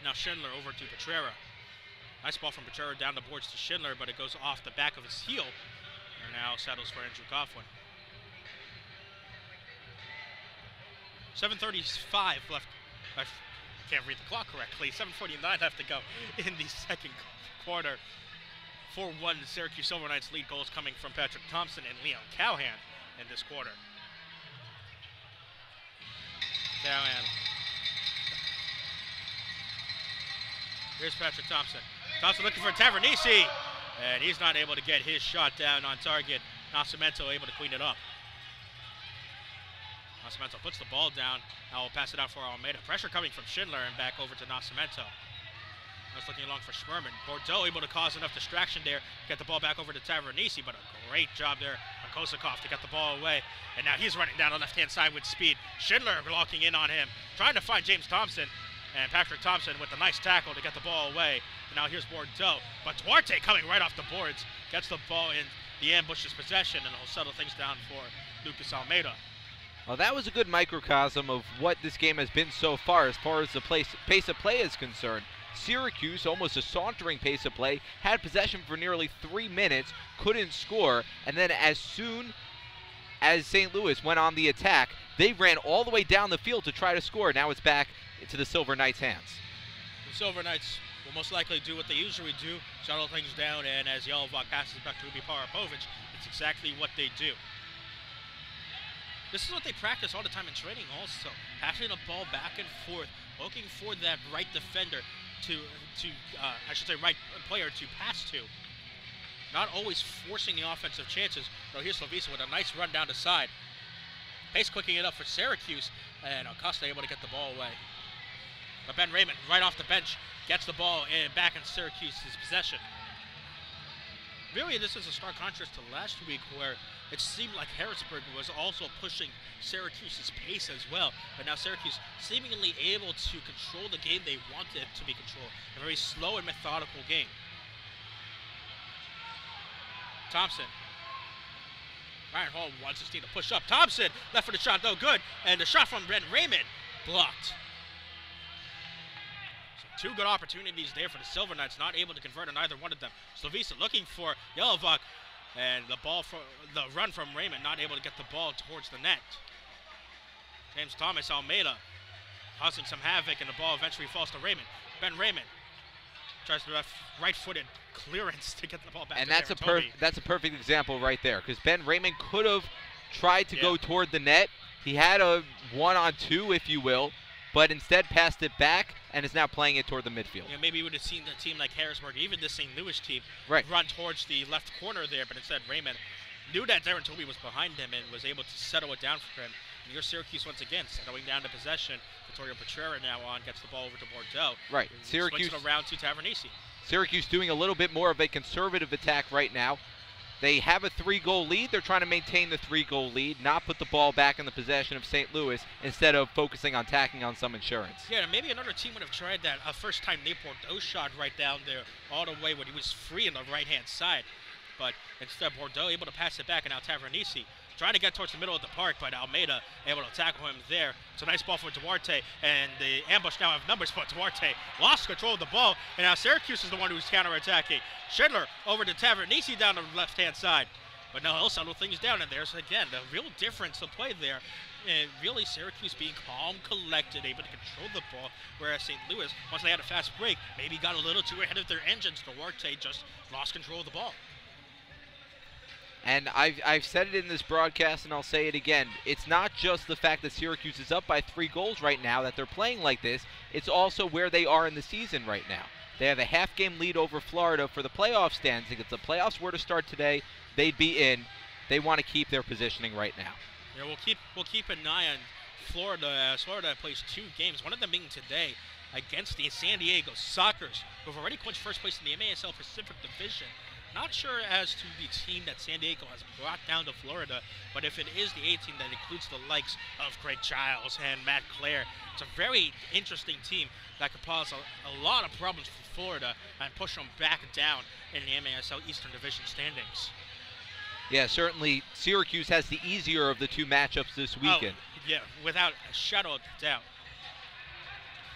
Now Schindler over to Petrera. Nice ball from Petrera down the boards to Schindler, but it goes off the back of his heel. And now settles for Andrew Coughlin. 7:35 left. I can't read the clock correctly. 7:49 left to go in the second quarter. 4-1 Syracuse Silver Knights lead. Goals coming from Patrick Thompson and Leon Callahan in this quarter. Callahan. Here's Patrick Thompson. Thompson looking for Tavernisi, and he's not able to get his shot down on target. Nascimento able to clean it up. Nascimento puts the ball down. Now we'll pass it out for Almeida. Pressure coming from Schindler and back over to Nascimento. That's looking along for Schmerman. Bordeaux able to cause enough distraction there. Get the ball back over to Tavernisi, but a great job there on Kosakov to get the ball away. And now he's running down the left-hand side with speed. Schindler locking in on him, trying to find James Thompson. And Patrick Thompson with a nice tackle to get the ball away. And now here's Bordeaux. But Duarte coming right off the boards. Gets the ball in the ambush's possession, and he'll settle things down for Lucas Almeida. Well, that was a good microcosm of what this game has been so far as the pace of play is concerned. Syracuse, almost a sauntering pace of play, had possession for nearly 3 minutes, couldn't score, and then as soon as St. Louis went on the attack, they ran all the way down the field to try to score. Now it's back into the Silver Knights' hands. The Silver Knights will most likely do what they usually do, shuttle things down, and as Jelovac passes back to Ubi Parapovic, it's exactly what they do. This is what they practice all the time in training also, passing the ball back and forth, looking for that right defender right player to pass to. Not always forcing the offensive chances. No, here's Slovisa with a nice run down the side. Pace clicking it up for Syracuse, and Acosta able to get the ball away. But Ben Raymond, right off the bench, gets the ball back in Syracuse's possession. Really, this is a stark contrast to last week, where it seemed like Harrisburg was also pushing Syracuse's pace as well. But now Syracuse seemingly able to control the game they wanted it to be controlled. A very slow and methodical game. Thompson. Ryan Hall wants his team to push up. Thompson, left for the shot, no good. And the shot from Ben Raymond, blocked. So 2 good opportunities there for the Silver Knights, not able to convert on either one of them. Slovisa looking for Jelovac, and the run from Raymond, not able to get the ball towards the net. James Thomas Almeida causing some havoc, and the ball eventually falls to Raymond. Ben Raymond tries the right-footed clearance to get the ball back. And to that's a perfect example right there, because Ben Raymond could have tried to go toward the net. He had a 1-on-2, if you will, but instead passed it back and is now playing it toward the midfield. Yeah, maybe you would have seen a team like Harrisburg, even the St. Louis team, run towards the left corner there, but instead Raymond knew that Darren Toby was behind him and was able to settle it down for him. And your Syracuse once again settling down to possession. Vittorio Petrera now gets the ball over to Bordeaux. Right. Syracuse swings it around to Tavernisi. Syracuse doing a little bit more of a conservative attack right now. They have a 3-goal lead. They're trying to maintain the 3-goal lead, not put the ball back in the possession of St. Louis instead of focusing on tacking on some insurance. Yeah, maybe another team would have tried that first time Nate Bordeaux shot right down there all the way when he was free on the right-hand side. But instead, Bordeaux able to pass it back, and now Tavernisi trying to get towards the middle of the park, but Almeida able to tackle him there. It's a nice ball for Duarte, and the ambush now have numbers, but Duarte lost control of the ball, and now Syracuse is the one who's counterattacking. Schindler over to Tavernisi down the left-hand side. But now he'll settle things down, and there's, again, the real difference of play there. And really, Syracuse being calm, collected, able to control the ball, whereas St. Louis, once they had a fast break, maybe got a little too ahead of their engines. Duarte just lost control of the ball. And I've said it in this broadcast, and I'll say it again. It's not just the fact that Syracuse is up by 3 goals right now that they're playing like this. It's also where they are in the season right now. They have a half-game lead over Florida for the playoff standings. If the playoffs were to start today, they'd be in. They want to keep their positioning right now. Yeah, we'll keep an eye on Florida as Florida plays 2 games. One of them being today against the San Diego Sockers, who have already clinched first place in the MASL Pacific Division. Not sure as to the team that San Diego has brought down to Florida, but if it is the A team that includes the likes of Craig Childs and Matt Clare, it's a very interesting team that could cause a lot of problems for Florida and push them back down in the MASL Eastern Division standings. Yeah, certainly Syracuse has the easier of the 2 matchups this weekend. Oh, yeah, without a shadow of doubt.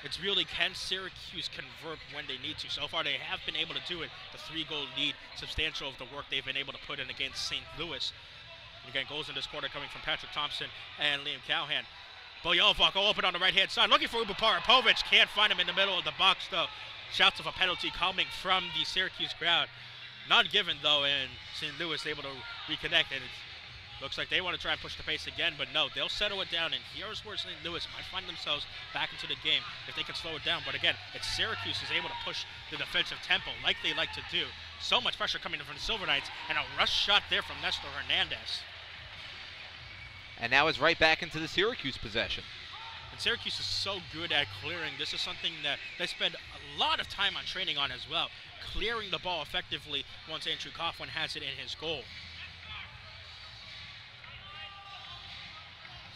It's really, can Syracuse convert when they need to? So far, they have been able to do it. The 3-goal lead, substantial of the work they've been able to put in against St. Louis. And again, goals in this quarter coming from Patrick Thompson and Liam Callahan. Boyovak all open on the right-hand side, looking for Ubu Parapovic. Can't find him in the middle of the box, though. Shouts of a penalty coming from the Syracuse crowd. Not given, though, and St. Louis able to reconnect, and it looks like they want to try and push the pace again, but no, they'll settle it down, and here's where St. Louis might find themselves back into the game if they can slow it down. But again, it's Syracuse is able to push the defensive tempo like they like to do. So much pressure coming in from the Silver Knights, and a rush shot there from Nestor Hernandez. And now it's right back into the Syracuse possession. And Syracuse is so good at clearing. This is something that they spend a lot of time on training on as well. Clearing the ball effectively once Andrew Coughlin has it in his goal.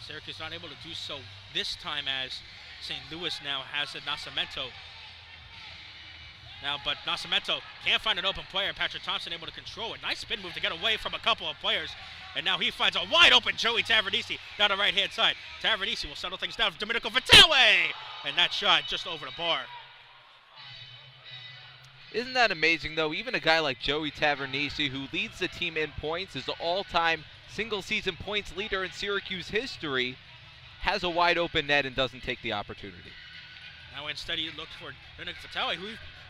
Syracuse not able to do so this time as St. Louis now has it. Nascimento now, but Nascimento can't find an open player. Patrick Thompson able to control it. Nice spin move to get away from a couple of players. And now he finds a wide open Joey Tavernisi down the right-hand side. Tavernisi will settle things down for Domenico Vitale! And that shot just over the bar. Isn't that amazing, though? Even a guy like Joey Tavernisi, who leads the team in points, is the all-time single-season points leader in Syracuse history, has a wide-open net and doesn't take the opportunity. Now instead he looked for Domenico Vitale, who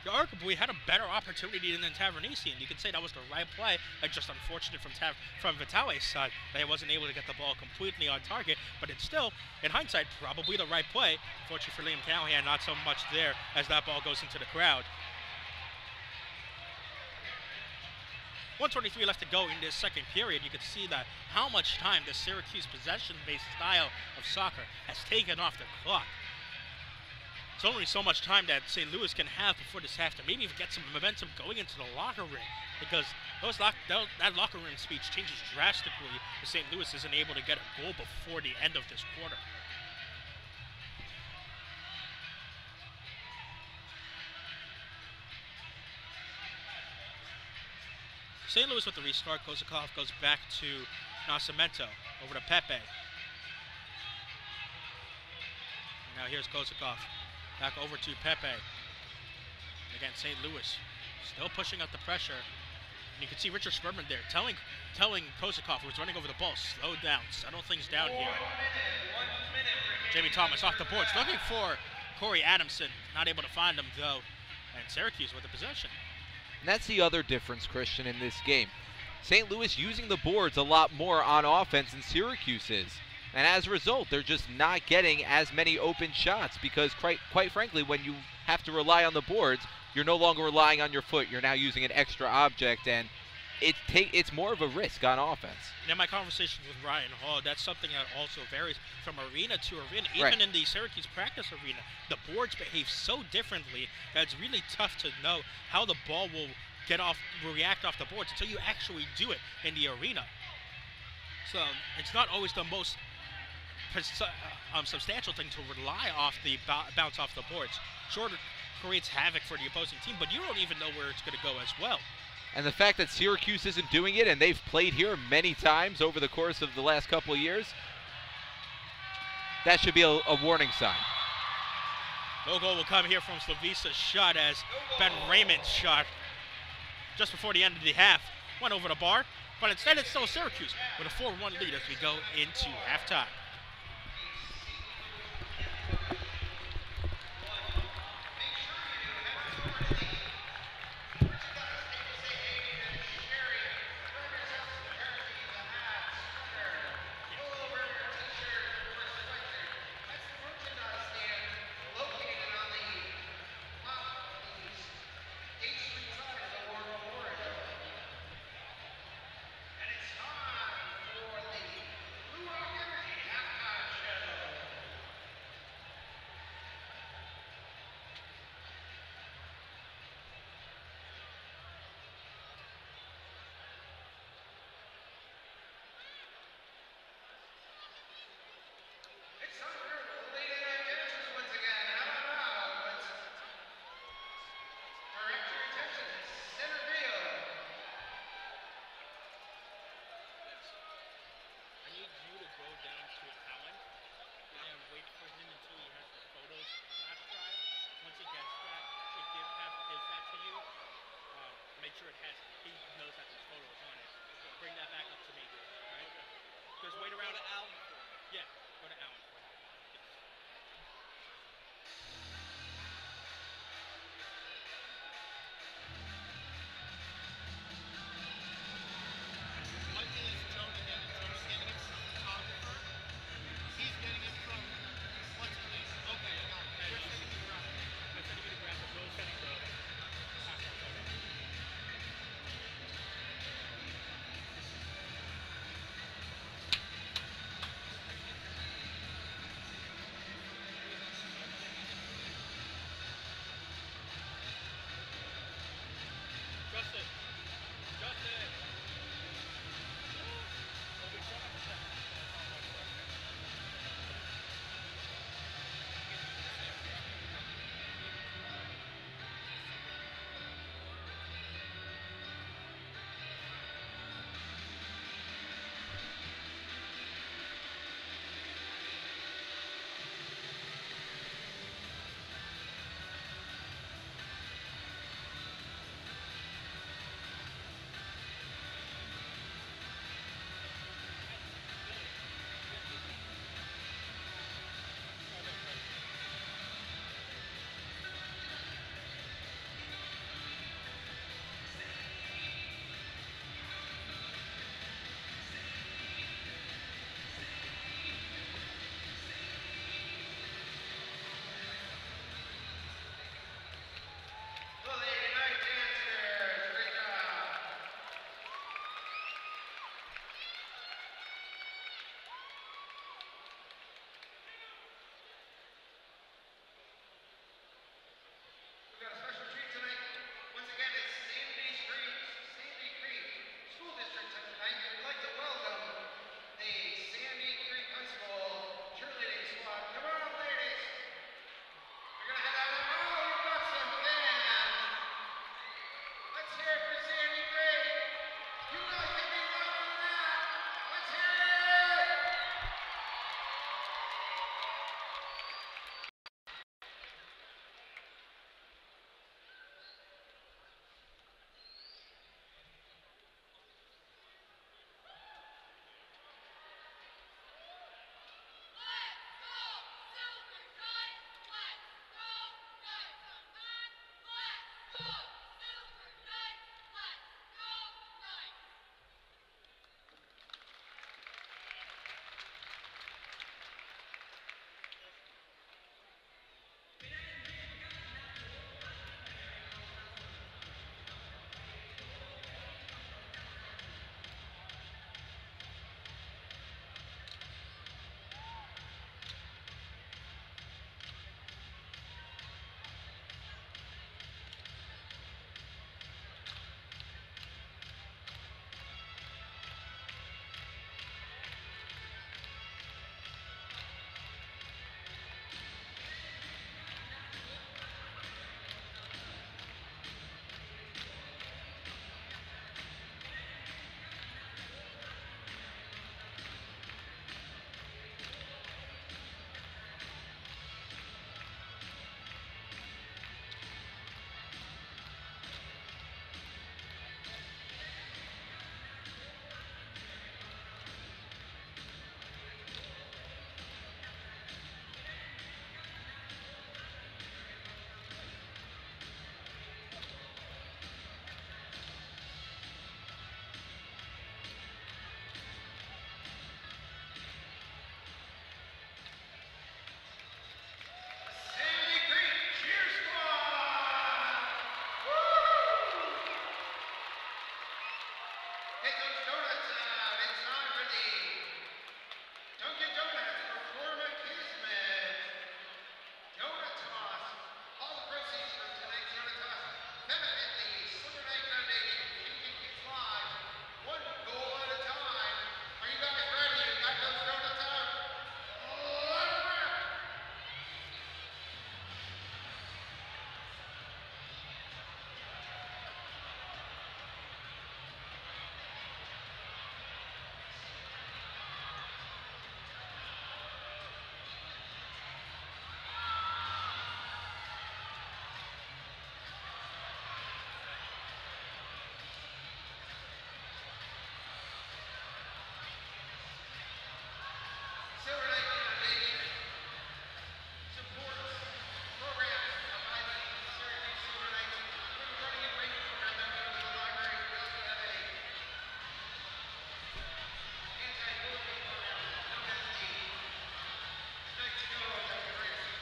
arguably had a better opportunity than Tavernisi, and you could say that was the right play. It's just unfortunate from Vitale's side that he wasn't able to get the ball completely on target, but it's still, in hindsight, probably the right play. Unfortunately for Liam Callahan, not so much there as that ball goes into the crowd. 1:23 left to go in this second period. You could see that how much time the Syracuse possession-based style of soccer has taken off the clock. It's only so much time that St. Louis can have before this half to maybe even get some momentum going into the locker room, because that locker room speech changes drastically if St. Louis isn't able to get a goal before the end of this quarter. St. Louis with the restart. Kozakov goes back to Nascimento, over to Pepe. And now here's Kozakov, back over to Pepe. And again, St. Louis still pushing up the pressure. And you can see Richard Sperman there telling Kosikov, who's running over the ball, slow down, settle things down here. Jamie Thomas off the boards, looking for Corey Adamson. Not able to find him, though. And Syracuse with the possession. And that's the other difference, Christian, in this game. St. Louis using the boards a lot more on offense than Syracuse is. And as a result, they're just not getting as many open shots because, quite frankly, when you have to rely on the boards, you're no longer relying on your foot. You're now using an extra object, and it's more of a risk on offense. In my conversations with Ryan Hall, that's something that also varies from arena to arena. Even in the Syracuse practice arena, the boards behave so differently that it's really tough to know how the ball will react off the boards until you actually do it in the arena. So it's not always the most substantial thing to rely off the bounce off the boards. Sure, it creates havoc for the opposing team, but you don't even know where it's going to go as well. And the fact that Syracuse isn't doing it, and they've played here many times over the course of the last couple of years, that should be a warning sign. No goal will come here from Slavisa's shot as Ben Raymond's shot just before the end of the half went over the bar, but instead it's still Syracuse with a 4-1 lead as we go into halftime. Make sure he knows that there's photos on it. Bring that back up to me, right? Just wait around at Allen. Yeah, go to Allen. Get those donuts out. It's time for the Dunkin' Donuts Performance Kismet Donut Toss. All the proceeds from tonight's Donut Toss benefit the Silver Knight Foundation, changing kids' lives one goal at a time. Are you guys ready? You got those donuts out? Let 'em rip! Silver Knight Foundation supports programs of Syracuse Silver Knights. We're running a great program that goes to the library. We also have a anti-bullying program known as the Knights Go that we raise in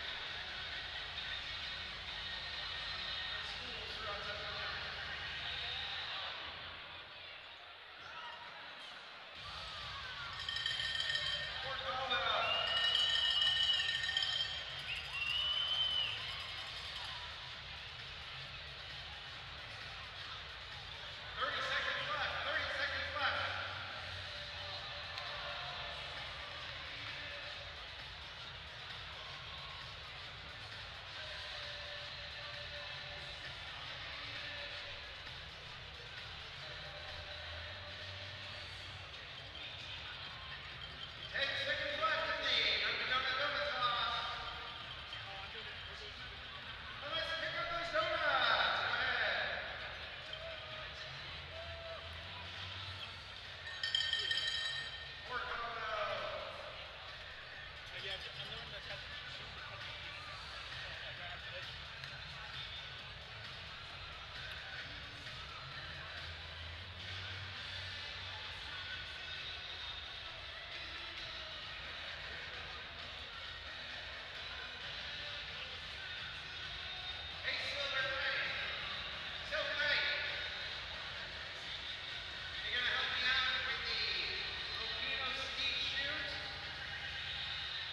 schools throughout Central County. Fort Colville. 30 seconds left. 30 seconds left. Ten seconds left in the Dunkin' Donut Toss. Well, let's pick up those donuts. Go ahead. Fort Colville. Hey, Silver Knight. Silver Knight. You gonna help me out with the Filipino ski shoot?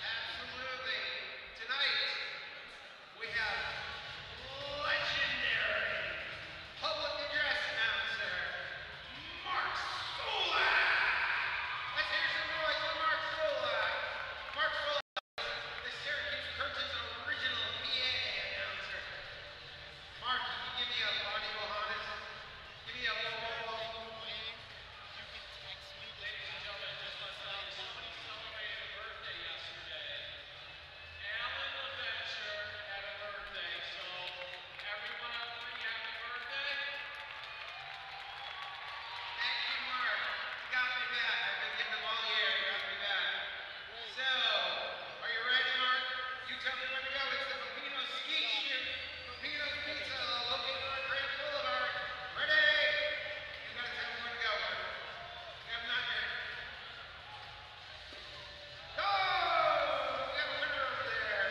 Absolutely. Tonight, we have legendary public address announcer, Mark Solak. Let's hear some noise for Mark Solak. Mark Solak, the Syracuse Crimson's original PA announcer. Mark, can you give me a Bonnie Johannes? Give me a whoa, whoa, whoa. Ladies and gentlemen, just let's somebody celebrated a birthday yesterday. Alan LaVenture had a birthday, so everyone on three, happy birthday. Thank you, Mark. You got me back. I've been giving them all year. You got me back. So, are you ready, Mark? You tell me when to go. It's the Filipino ski shoot. Filipino's Pizza, located on Grand Boulevard. Ready? You gotta tell me when to go, Mark. You have not yet. Go! We have a winner over there.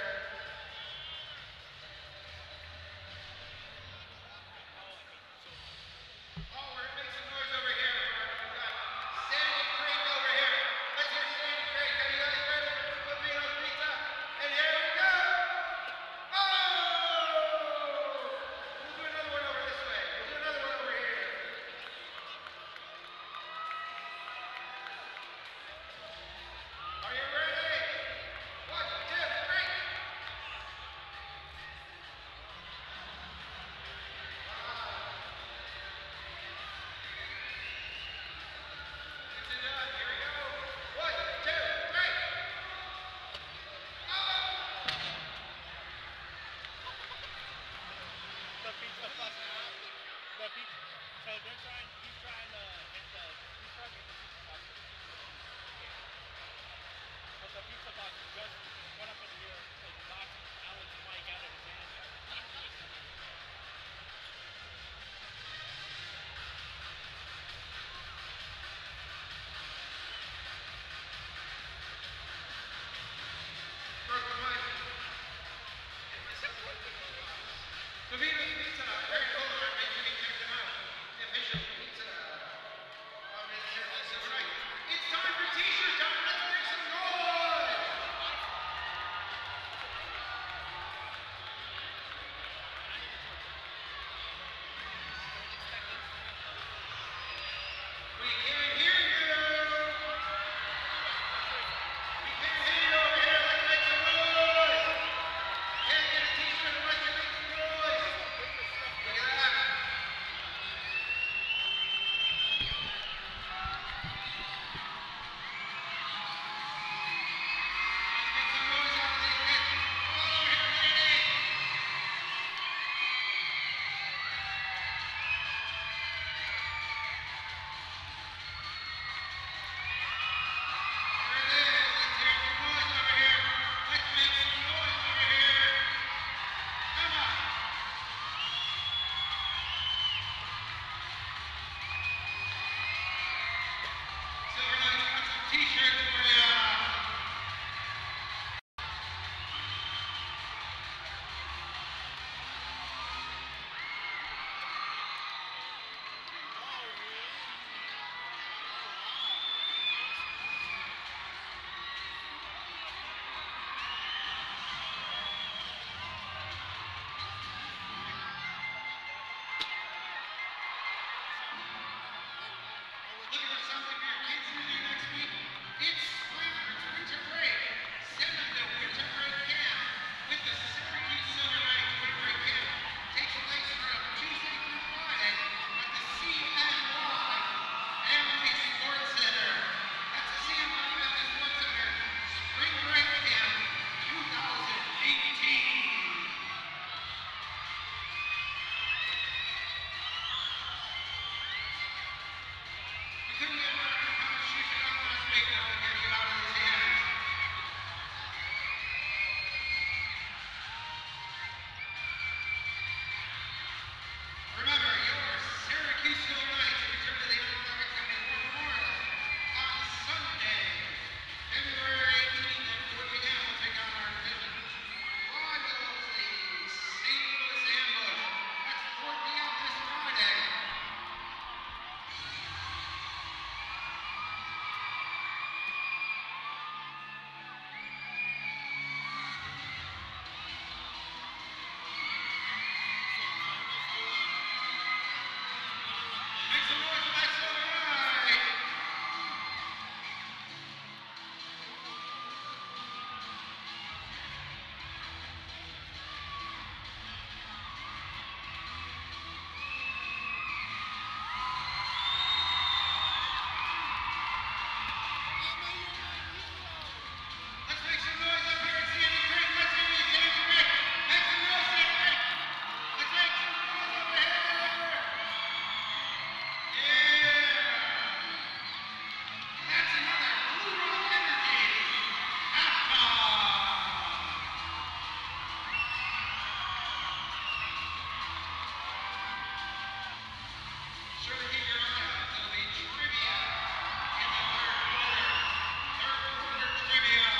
Oh, we're gonna make some noise over here. We've got Sandy Creek over here. Let's hear Sandy Creek. Are you guys ready for Filipino's Pizza? And here we go! Oh! We'll do another one over this way. We'll do another one over here. Are you ready? 1, 2, 3. It's done. Here we go. 1, 2, 3. Oh! The pizza plus the pizza. So he's trying to hit the pizza box. But the pizza box just went up in the air, so the box Alan's mic out of his hand. Broken mic. Filipino's Pizza, Grand Boulevard. Make sure you check them out. The official pizza couldn't get Mark to come and shoot it out last week, though, to get you out of his hands. Remember, your Syracuse Silver Knights return to the Illinois County War Memorial on Sunday, February 18th at 4 p.m. We'll take on our division rivals, the St. Louis Ambush. That's 4 p.m. this Friday. Make some noise for that Silver Knight. Let's make some noise up here at Sandy Creek. Let's hear you, Sandy Creek. Make some noise, Sandy Creek. Let's make some noise over here. Yeah. That's another Blue Rock Energy halftime. Sure to keep your eye out. There'll be trivia in the third quarter. Third quarter trivia.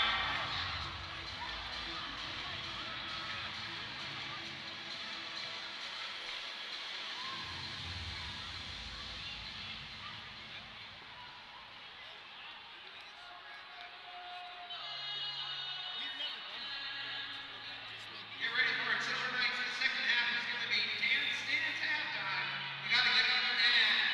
Get ready for it, Silver Knights. The second half is going to be dance, dance halftime. We got to get up and dance.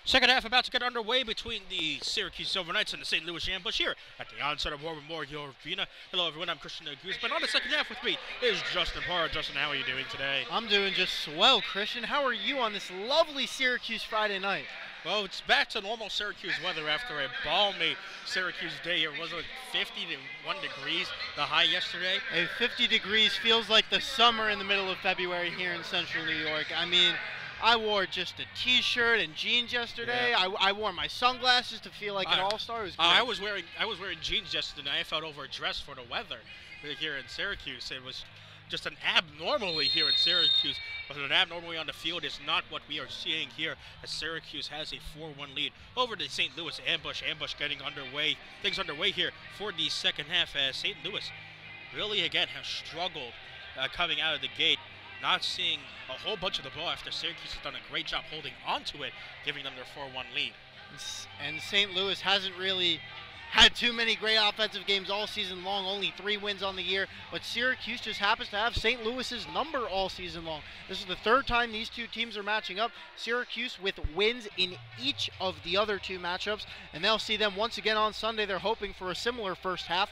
Second half about to get underway between the Syracuse Silver Knights and the St. Louis Ambush here at the Untitled War Memorial Arena. Hello, everyone. I'm Christian Guzman. On the second half with me is Justin Parr. Justin, how are you doing today? I'm doing just swell, Christian. How are you on this lovely Syracuse Friday night? Well, it's back to normal Syracuse weather after a balmy Syracuse day here. It was like 51 degrees, the high yesterday. 50 degrees feels like the summer in the middle of February here in central New York. I mean, I wore just a t-shirt and jeans yesterday. Yeah. I wore my sunglasses to feel like an all-star. It was great. I was wearing jeans yesterday. I felt overdressed for the weather here in Syracuse. It was just an abnormally here in Syracuse, but an abnormally on the field is not what we are seeing here, as Syracuse has a 4-1 lead over the St. Louis Ambush. Ambush getting underway, things underway here for the second half, as St. Louis really again has struggled coming out of the gate, not seeing a whole bunch of the ball after Syracuse has done a great job holding on to it, giving them their 4-1 lead. And St. Louis hasn't really had too many great offensive games all season long, only 3 wins on the year, but Syracuse just happens to have St. Louis's number all season long. This is the third time these two teams are matching up. Syracuse with wins in each of the other 2 matchups, and they'll see them once again on Sunday. They're hoping for a similar first half.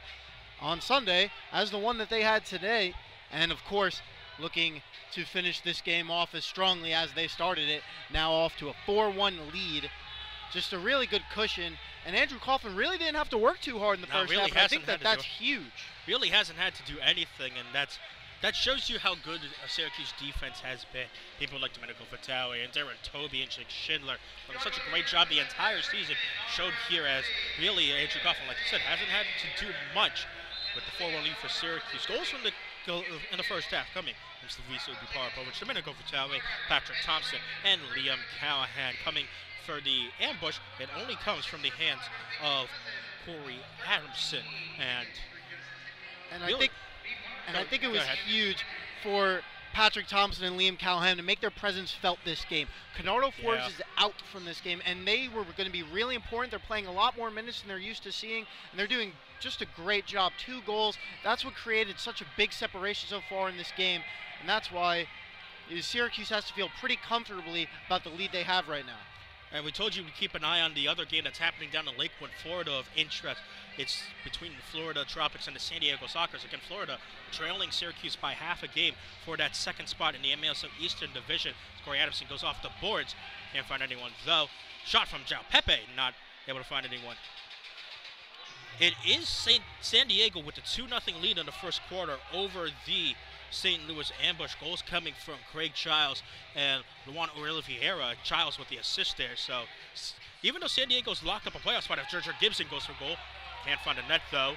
on Sunday as the one that they had today. And of course, looking to finish this game off as strongly as they started it, now off to a 4-1 lead. Just a really good cushion. And Andrew Coughlin really didn't have to work too hard in the first half. And I think that's huge. Really hasn't had to do anything, and that shows you how good Syracuse defense has been. People like Domenico Vitale and Darren Toby and Jake Schindler have done such a great job the entire season. Showed here as really Andrew Coughlin, like you said, hasn't had to do much with the 4-1 lead for Syracuse. Goals from in the first half coming from Slaviso Duparapovich, Domenico Vitale, Patrick Thompson, and Liam Callahan. Coming for the ambush, it only comes from the hands of Corey Adamson. And really, I think it was huge for Patrick Thompson and Liam Callahan to make their presence felt this game. Canardo Forbes is out from this game, and they were going to be really important. They're playing a lot more minutes than they're used to seeing, and they're doing just a great job. 2 goals. That's what created such a big separation so far in this game, and that's why Syracuse has to feel pretty comfortably about the lead they have right now. And we told you to keep an eye on the other game that's happening down in Lakewood, Florida, of interest. It's between the Florida Tropics and the San Diego Sockers. Again, Florida trailing Syracuse by half a game for that second spot in the MLSO Eastern Division. Corey Adamson goes off the boards. Can't find anyone, though. Shot from Jao Pepe, not able to find anyone. It is San Diego with the 2-0 lead in the first quarter over the St. Louis ambush. Goals coming from Craig Childs and Luan Oliveira. Childs with the assist there. So even though San Diego's locked up a playoff spot, if Gerger Gibson goes for goal, can't find a net though.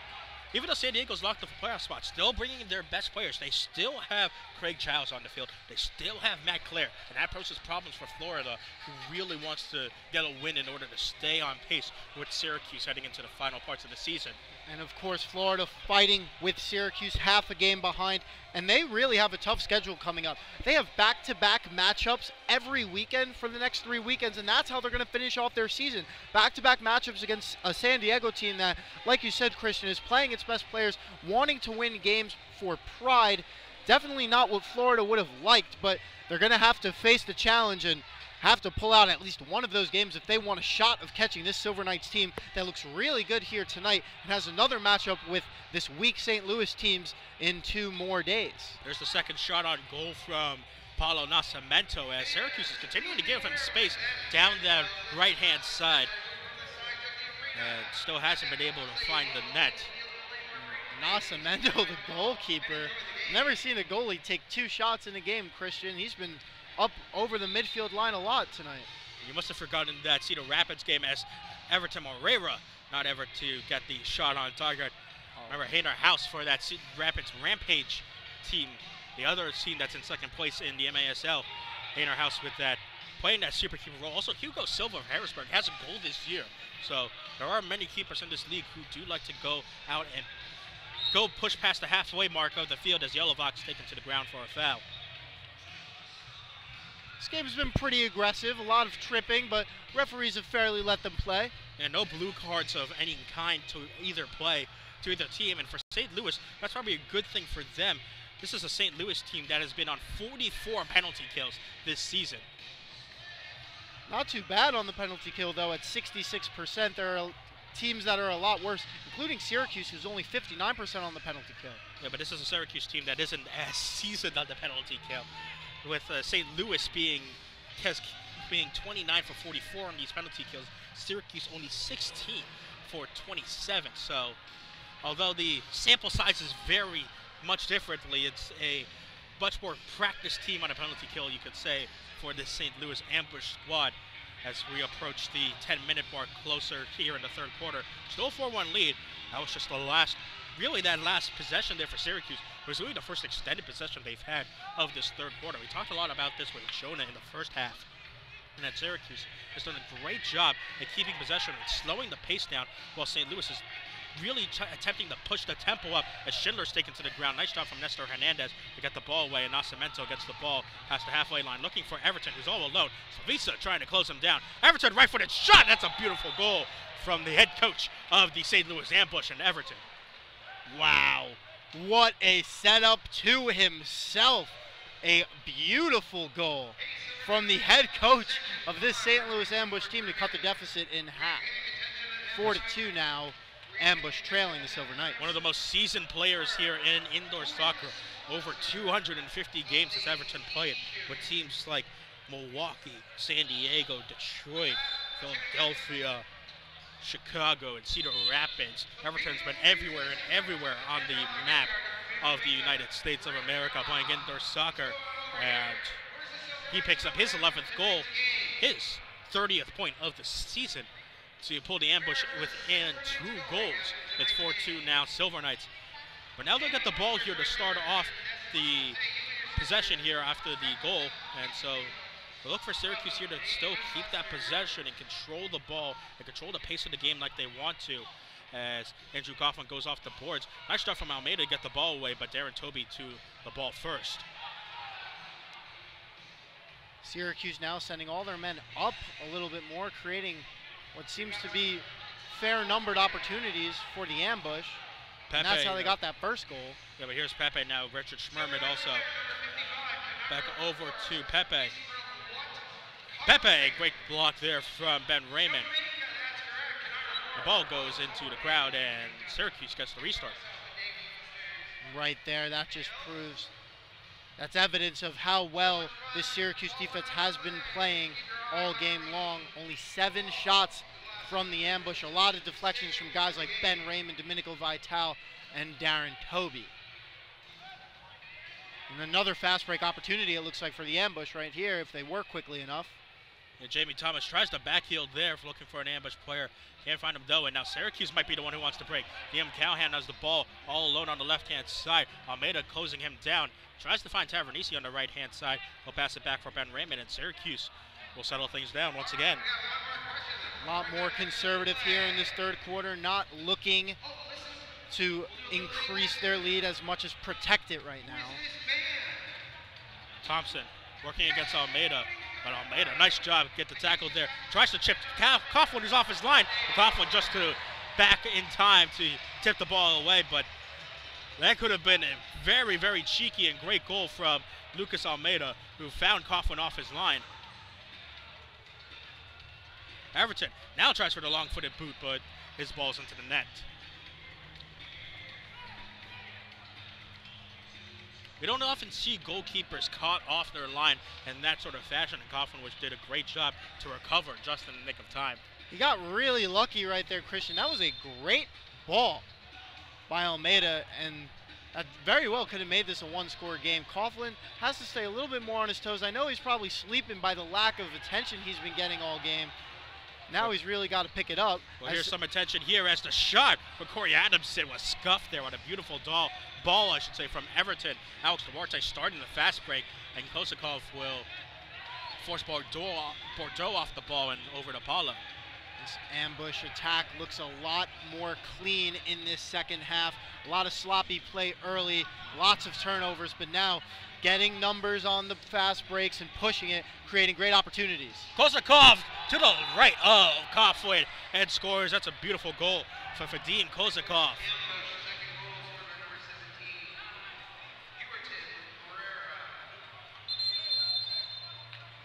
Even though San Diego's locked up a playoff spot, still bringing in their best players. They still have Craig Childs on the field. They still have Matt Clare. And that poses problems for Florida, who really wants to get a win in order to stay on pace with Syracuse heading into the final parts of the season. And of course, Florida fighting with Syracuse, half a game behind, and they really have a tough schedule coming up. They have back-to-back matchups every weekend for the next 3 weekends, and that's how they're going to finish off their season. Back-to-back matchups against a San Diego team that, like you said, Christian, is playing its best players, wanting to win games for pride. Definitely not what Florida would have liked, but they're going to have to face the challenge and have to pull out at least one of those games if they want a shot of catching this Silver Knights team that looks really good here tonight and has another matchup with this weak St. Louis teams in 2 more days. There's the second shot on goal from Paulo Nascimento as Syracuse is continuing to give him space down the right-hand side. And still hasn't been able to find the net. Nascimento, the goalkeeper. Never seen a goalie take 2 shots in a game, Christian. He's been up over the midfield line a lot tonight. You must have forgotten that Cedar Rapids game as Everton Moreira not ever to get the shot on target. Remember Hayner House for that Cedar Rapids Rampage team, the other team that's in second place in the MASL. Hayner House with that, playing that superkeeper role. Also, Hugo Silva of Harrisburg has a goal this year. So there are many keepers in this league who do like to go out and go push past the halfway mark of the field as Yelovac's taken to the ground for a foul. This game's been pretty aggressive, a lot of tripping, but referees have fairly let them play. And no blue cards of any kind to either team. And for St. Louis, that's probably a good thing for them. This is a St. Louis team that has been on 44 penalty kills this season. Not too bad on the penalty kill, though, at 66%. There are teams that are a lot worse, including Syracuse, who's only 59% on the penalty kill. Yeah, but this is a Syracuse team that isn't as seasoned on the penalty kill, with St. Louis being 29 for 44 on these penalty kills, Syracuse only 16 for 27. So, although the sample sizes vary much differently, it's a much more practiced team on a penalty kill, you could say, for this St. Louis ambush squad as we approach the 10-minute mark closer here in the third quarter. Still 4-1 lead. That was just the last, really that last possession there for Syracuse. It was really the first extended possession they've had of this third quarter. We talked a lot about this with Shona in the first half. And that Syracuse has done a great job at keeping possession and slowing the pace down, while St. Louis is really attempting to push the tempo up as Schindler's taken to the ground. Nice job from Nestor Hernandez to get the ball away, and Nascimento gets the ball past the halfway line, looking for Everton, who's all alone. Savisa trying to close him down. Everton right-footed shot. That's a beautiful goal from the head coach of the St. Louis ambush in Everton. Wow, what a setup to himself. A beautiful goal from the head coach of this St. Louis ambush team to cut the deficit in half. 4-2 now. Ambush trailing the Silver Knights. One of the most seasoned players here in indoor soccer. Over 250 games has Everton played with teams like Milwaukee, San Diego, Detroit, Philadelphia, Chicago, and Cedar Rapids. Everton's been everywhere and everywhere on the map of the United States of America playing indoor soccer. And he picks up his 11th goal, his 30th point of the season. So you pull the Ambush within 2 goals. It's 4-2 now, Silver Knights. But now they'll get the ball here to start off the possession here after the goal. And so we look for Syracuse here to still keep that possession and control the ball and control the pace of the game like they want to, as Andrew Coughlin goes off the boards. Nice stuff from Almeida to get the ball away, but Darren Toby to the ball first. Syracuse now sending all their men up a little bit more, creating what seems to be fair numbered opportunities for the Ambush. Pepe, and that's how they got that first goal. Yeah, but here's Pepe now. Richard Schmermid also back over to Pepe. Pepe, great block there from Ben Raymond. The ball goes into the crowd, and Syracuse gets the restart. Right there, that just proves, that's evidence of how well this Syracuse defense has been playing all game long. Only 7 shots from the Ambush. A lot of deflections from guys like Ben Raymond, Domenico Vital, and Darren Toby. And another fast break opportunity, it looks like, for the Ambush right here if they work quickly enough. Yeah, Jamie Thomas tries to backheel there for looking for an Ambush player. Can't find him though, and now Syracuse might be the one who wants to break. Liam Callahan has the ball all alone on the left-hand side. Almeida closing him down. Tries to find Tavernisi on the right-hand side. He'll pass it back for Ben Raymond, and Syracuse will settle things down once again. A lot more conservative here in this third quarter, not looking to increase their lead as much as protect it right now. Thompson working against Almeida. But Almeida, nice job, get the tackle there. Tries to chip Coughlin, who's off his line. Coughlin just to back in time to tip the ball away, but that could have been a very, very cheeky and great goal from Lucas Almeida, who found Coughlin off his line. Everton now tries for the long-footed boot, but his ball's into the net. We don't often see goalkeepers caught off their line in that sort of fashion, and Coughlin, which did a great job to recover just in the nick of time. He got really lucky right there, Christian. That was a great ball by Almeida, and that very well could have made this a one-score game. Coughlin has to stay a little bit more on his toes. I know he's probably sleeping by the lack of attention he's been getting all game. Now he's really got to pick it up. Well, here's some attention here as the shot for Corey Adamson was scuffed there on a beautiful ball, I should say, from Everton. Alex Duarte starting the fast break, and Kosikov will force Bordeaux off the ball and over to Paula. This Ambush attack looks a lot more clean in this second half. A lot of sloppy play early, lots of turnovers, but now getting numbers on the fast breaks and pushing it, creating great opportunities. Kosikov to the right of Coughlin and scores. That's a beautiful goal for Vadim Kosikov.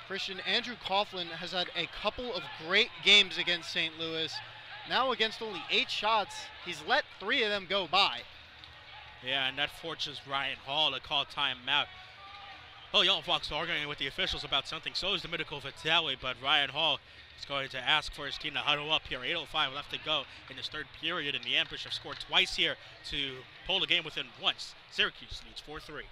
Christian, Andrew Coughlin has had a couple of great games against St. Louis. Now against only 8 shots, he's let 3 of them go by. Yeah, and that forces Ryan Hall to call timeout. Well, Yellow Fox arguing with the officials about something. So is Domenico Vitale, but Ryan Hall is going to ask for his team to huddle up here. 8:05 left to go in this third period, and the Ambush have scored twice here to pull the game within once. Syracuse leads 4-3.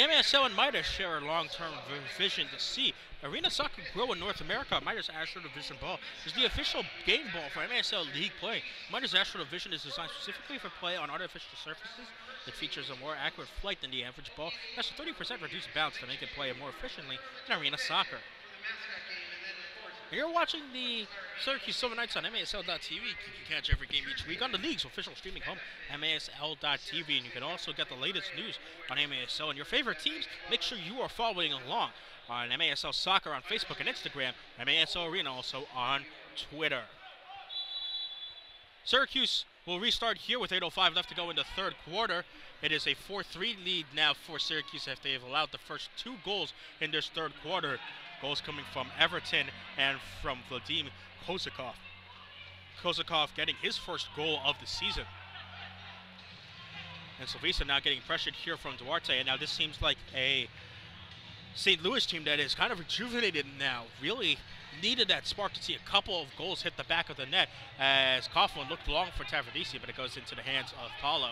MASL and Midas share a long-term vision to see arena soccer grow in North America. Midas Astro Division Ball is the official game ball for MASL League play. Midas Astro Division is designed specifically for play on artificial surfaces. It features a more accurate flight than the average ball. That's a 30% reduced bounce to make it play more efficiently in arena soccer. And you're watching the Syracuse Silver Knights on MASL.tv. You can catch every game each week on the league's official streaming home, MASL.tv. And you can also get the latest news on MASL and your favorite teams. Make sure you are following along on MASL Soccer on Facebook and Instagram, MASL Arena also on Twitter. Syracuse will restart here with 8:05 left to go in the third quarter. It is a 4-3 lead now for Syracuse after they've allowed the first 2 goals in this third quarter. Goals coming from Everton and from Vadim Kozakov. Kozakov getting his first goal of the season. And Silvisa now getting pressured here from Duarte. And now this seems like a St. Louis team that is kind of rejuvenated now. Really needed that spark to see a couple of goals hit the back of the net as Coughlin looked long for Tavernisi, but it goes into the hands of Paulo.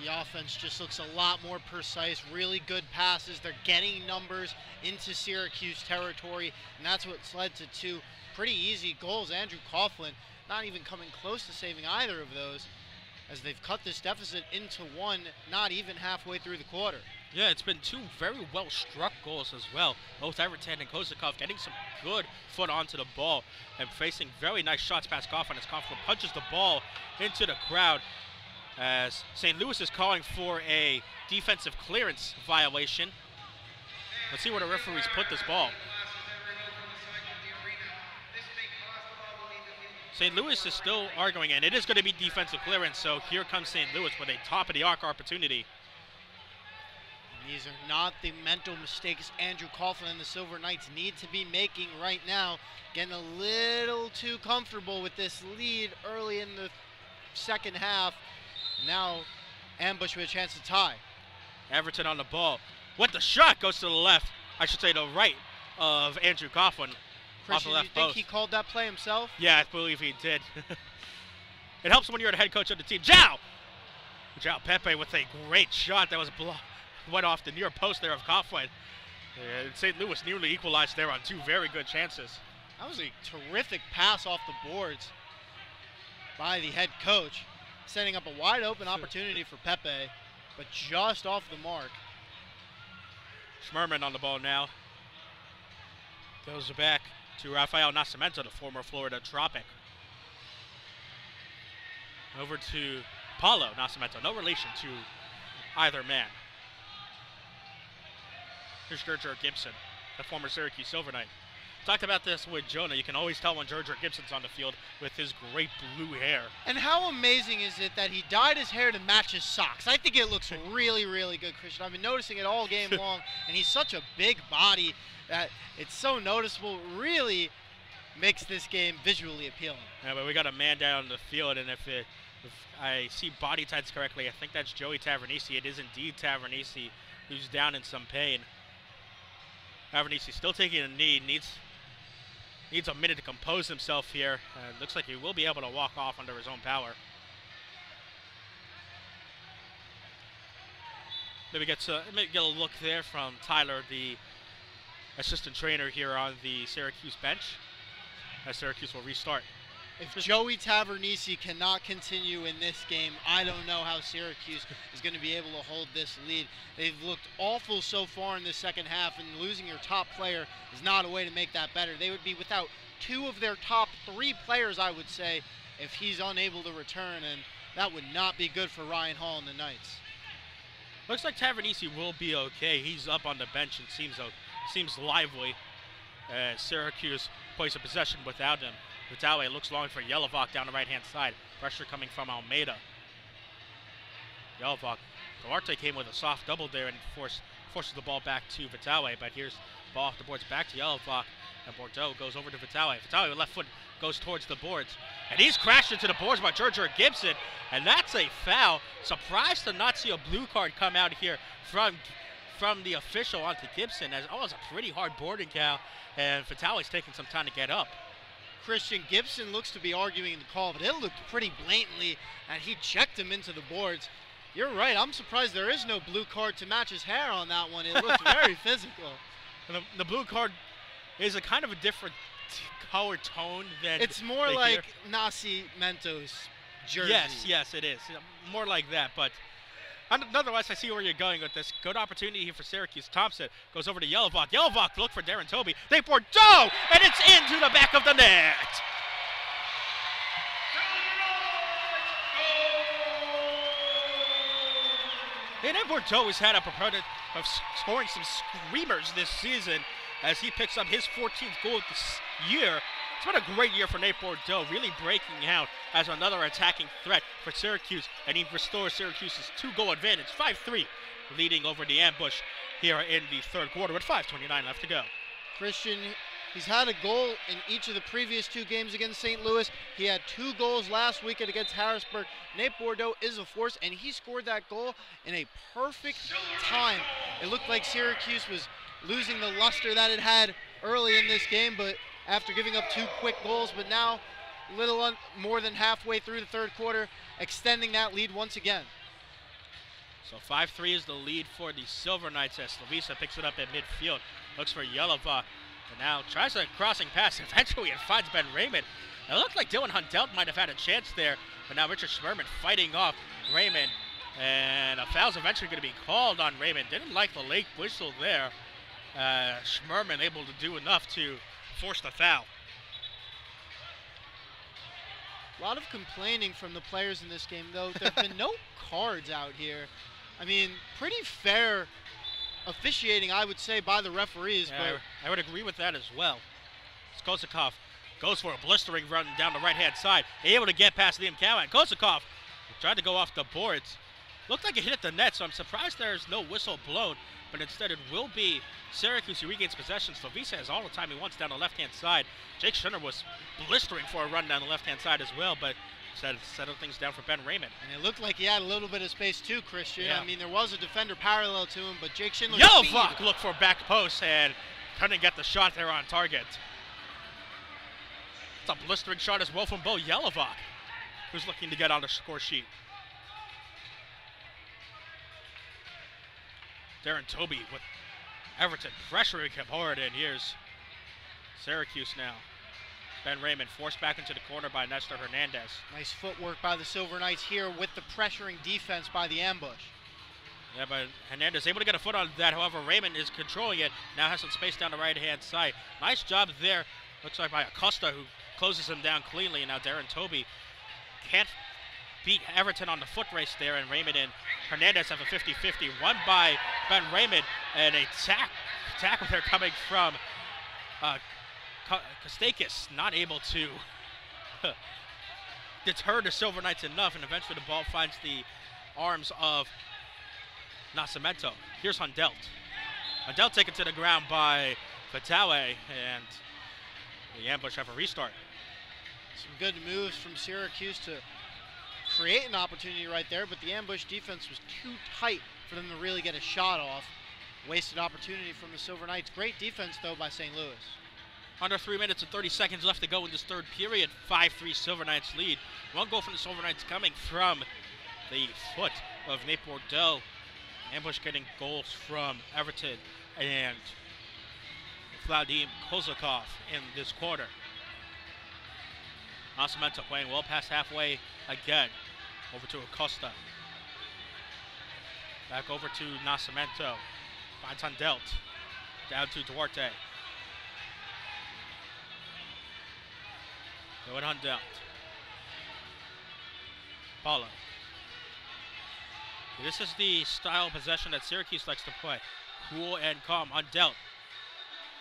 The offense just looks a lot more precise, really good passes. They're getting numbers into Syracuse territory, and that's what's led to 2 pretty easy goals. Andrew Coughlin not even coming close to saving either of those, as they've cut this deficit into 1, not even halfway through the quarter. Yeah, it's been 2 very well-struck goals as well. Both Everton and Kozakov getting some good foot onto the ball and facing very nice shots past Coughlin as Coughlin punches the ball into the crowd, as St. Louis is calling for a defensive clearance violation. Let's see where the referees put this ball. St. Louis is still arguing, and it is going to be defensive clearance, so here comes St. Louis with a top-of-the-arc opportunity. And these are not the mental mistakes Andrew Coughlin and the Silver Knights need to be making right now. Getting a little too comfortable with this lead early in the second half. Now Ambush with a chance to tie. Everton on the ball. What the shot goes to the left, I should say the right, of Andrew Coughlin. Christian, off the left you think post. he called that play himself? Yeah, I believe he did. It helps when you're the head coach of the team. Zhao Pepe with a great shot that was went off the near post there of Coughlin. St. Louis nearly equalized there on 2 very good chances. That was a terrific pass off the boards by the head coach, setting up a wide open opportunity for Pepe, but just off the mark. Schmerman on the ball now. Goes back to Rafael Nascimento, the former Florida Tropic. Over to Paulo Nascimento, no relation to either man. Here's Gerger Gibson, the former Syracuse Silver Knight. Talked about this with Jonah. You can always tell when Gerger Gibson's on the field with his great blue hair. And how amazing is it that he dyed his hair to match his socks? I think it looks really, really good, Christian. I've been noticing it all game long, and he's such a big body that it's so noticeable. Really makes this game visually appealing. Yeah, but we got a man down on the field, and if I see body types correctly, I think that's Joey Tavernisi. It is indeed Tavernisi who's down in some pain. Tavernisi still taking a knee, needs a minute to compose himself here. Looks like he will be able to walk off under his own power. Maybe get a look there from Tyler, the assistant trainer here on the Syracuse bench, as Syracuse will restart. If Joey Tavernisi cannot continue in this game, I don't know how Syracuse is going to be able to hold this lead. They've looked awful so far in the second half, and losing your top player is not a way to make that better. They would be without 2 of their top 3 players, I would say, if he's unable to return, and that would not be good for Ryan Hall and the Knights. Looks like Tavernisi will be okay. He's up on the bench and seems lively. Syracuse plays a possession without him. Vitale looks long for Yelovak down the right-hand side. Pressure coming from Almeida. Yelovak. Duarte came with a soft double there and forces the ball back to Vitale, but here's the ball off the boards back to Yelovak, and Bordeaux goes over to Vitale. Vitale with left foot goes towards the boards, and he's crashed into the boards by Gerger Gibson, and that's a foul. Surprised to not see a blue card come out here from the official onto Gibson, as it's a pretty hard boarding cow, and Vitale's taking some time to get up. Christian Gibson looks to be arguing the call, but it looked pretty blatantly, and he checked him into the boards. You're right. I'm surprised there is no blue card to match his hair on that one. It looks very physical. And the blue card is a kind of a different color tone than It's more the like here. Nascimento's jersey. Yes, it is. More like that, but nonetheless, I see where you're going with this. Good opportunity here for Syracuse. Thompson goes over to Yelovak. Yelovak look for Darren Toby. They Bordeaux, and it's into the back of the net. And Bordeaux has had a proponent of scoring some screamers this season as he picks up his 14th goal this year. It's been a great year for Nate Bordeaux, really breaking out as another attacking threat for Syracuse, and he restores Syracuse's 2-goal advantage, 5-3, leading over the Ambush here in the third quarter with 5:29 left to go. Christian, he's had a goal in each of the previous 2 games against St. Louis. He had 2 goals last weekend against Harrisburg. Nate Bordeaux is a force, and he scored that goal in a perfect time. It looked like Syracuse was losing the luster that it had early in this game, but after giving up 2 quick goals, but now more than halfway through the third quarter, extending that lead once again. So 5-3 is the lead for the Silver Knights as Slavisa picks it up at midfield. Looks for Yelova, and now tries a crossing pass. Eventually it finds Ben Raymond. It looked like Dylan Hundelt might have had a chance there, but now Richard Schmerman fighting off Raymond, and a foul's eventually going to be called on Raymond. Didn't like the late whistle there. Schmerman able to do enough to force the foul. A lot of complaining from the players in this game, though. There have been no cards out here. I mean, pretty fair officiating, I would say, by the referees. Yeah, but I would agree with that as well. Kozakov goes for a blistering run down the right-hand side. Able to get past Liam Cowan. Kozakov tried to go off the boards. Looked like it hit the net, so I'm surprised there's no whistle blown, but instead it will be Syracuse who regains possession. Slavisa has all the time he wants down the left-hand side. Jake Schunner was blistering for a run down the left-hand side as well, but settled things down for Ben Raymond. And it looked like he had a little bit of space too, Christian. Yeah. I mean, there was a defender parallel to him, but Jake Schindler Yelovak looked for back post and couldn't get the shot there on target. It's a blistering shot as well from Bo Yelovak, who's looking to get on the score sheet. Darren Toby with Everton pressuring him hard, and here's Syracuse now. Ben Raymond forced back into the corner by Nestor Hernandez. Nice footwork by the Silver Knights here with the pressuring defense by the Ambush. Yeah, but Hernandez able to get a foot on that. However, Raymond is controlling it. Now has some space down the right-hand side. Nice job there. Looks like by Acosta, who closes him down cleanly. And now Darren Toby can't beat Everton on the foot race there. And Raymond and Hernandez have a 50-50. Won by Ben Raymond. And a tackle there coming from Kostakis, not able to deter the Silver Knights enough, and eventually the ball finds the arms of Nascimento. Here's Hundelt. Hundelt taken to the ground by Fatale, and the Ambush have a restart. Some good moves from Syracuse to create an opportunity right there, but the Ambush defense was too tight for them to really get a shot off. Wasted opportunity from the Silver Knights. Great defense, though, by St. Louis. Under 3 minutes and 30 seconds left to go in this third period. 5-3 Silver Knights lead. One goal from the Silver Knights coming from the foot of Nate Bordeaux. Ambush getting goals from Everton and Vladim Kozakov in this quarter. Nascimento playing well past halfway again. Over to Acosta. Back over to Nascimento. Finds Hundelt. Down to Duarte. Going Hundelt. Paulo. This is the style of possession that Syracuse likes to play. Cool and calm. Hundelt.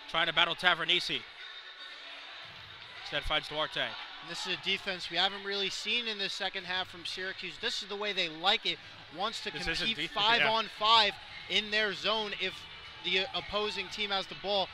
Trying to battle Tavernisi. Instead finds Duarte. And this is a defense we haven't really seen in the second half from Syracuse. This is the way they like it. Wants to compete 5-on-5 in their zone if the opposing team has the ball.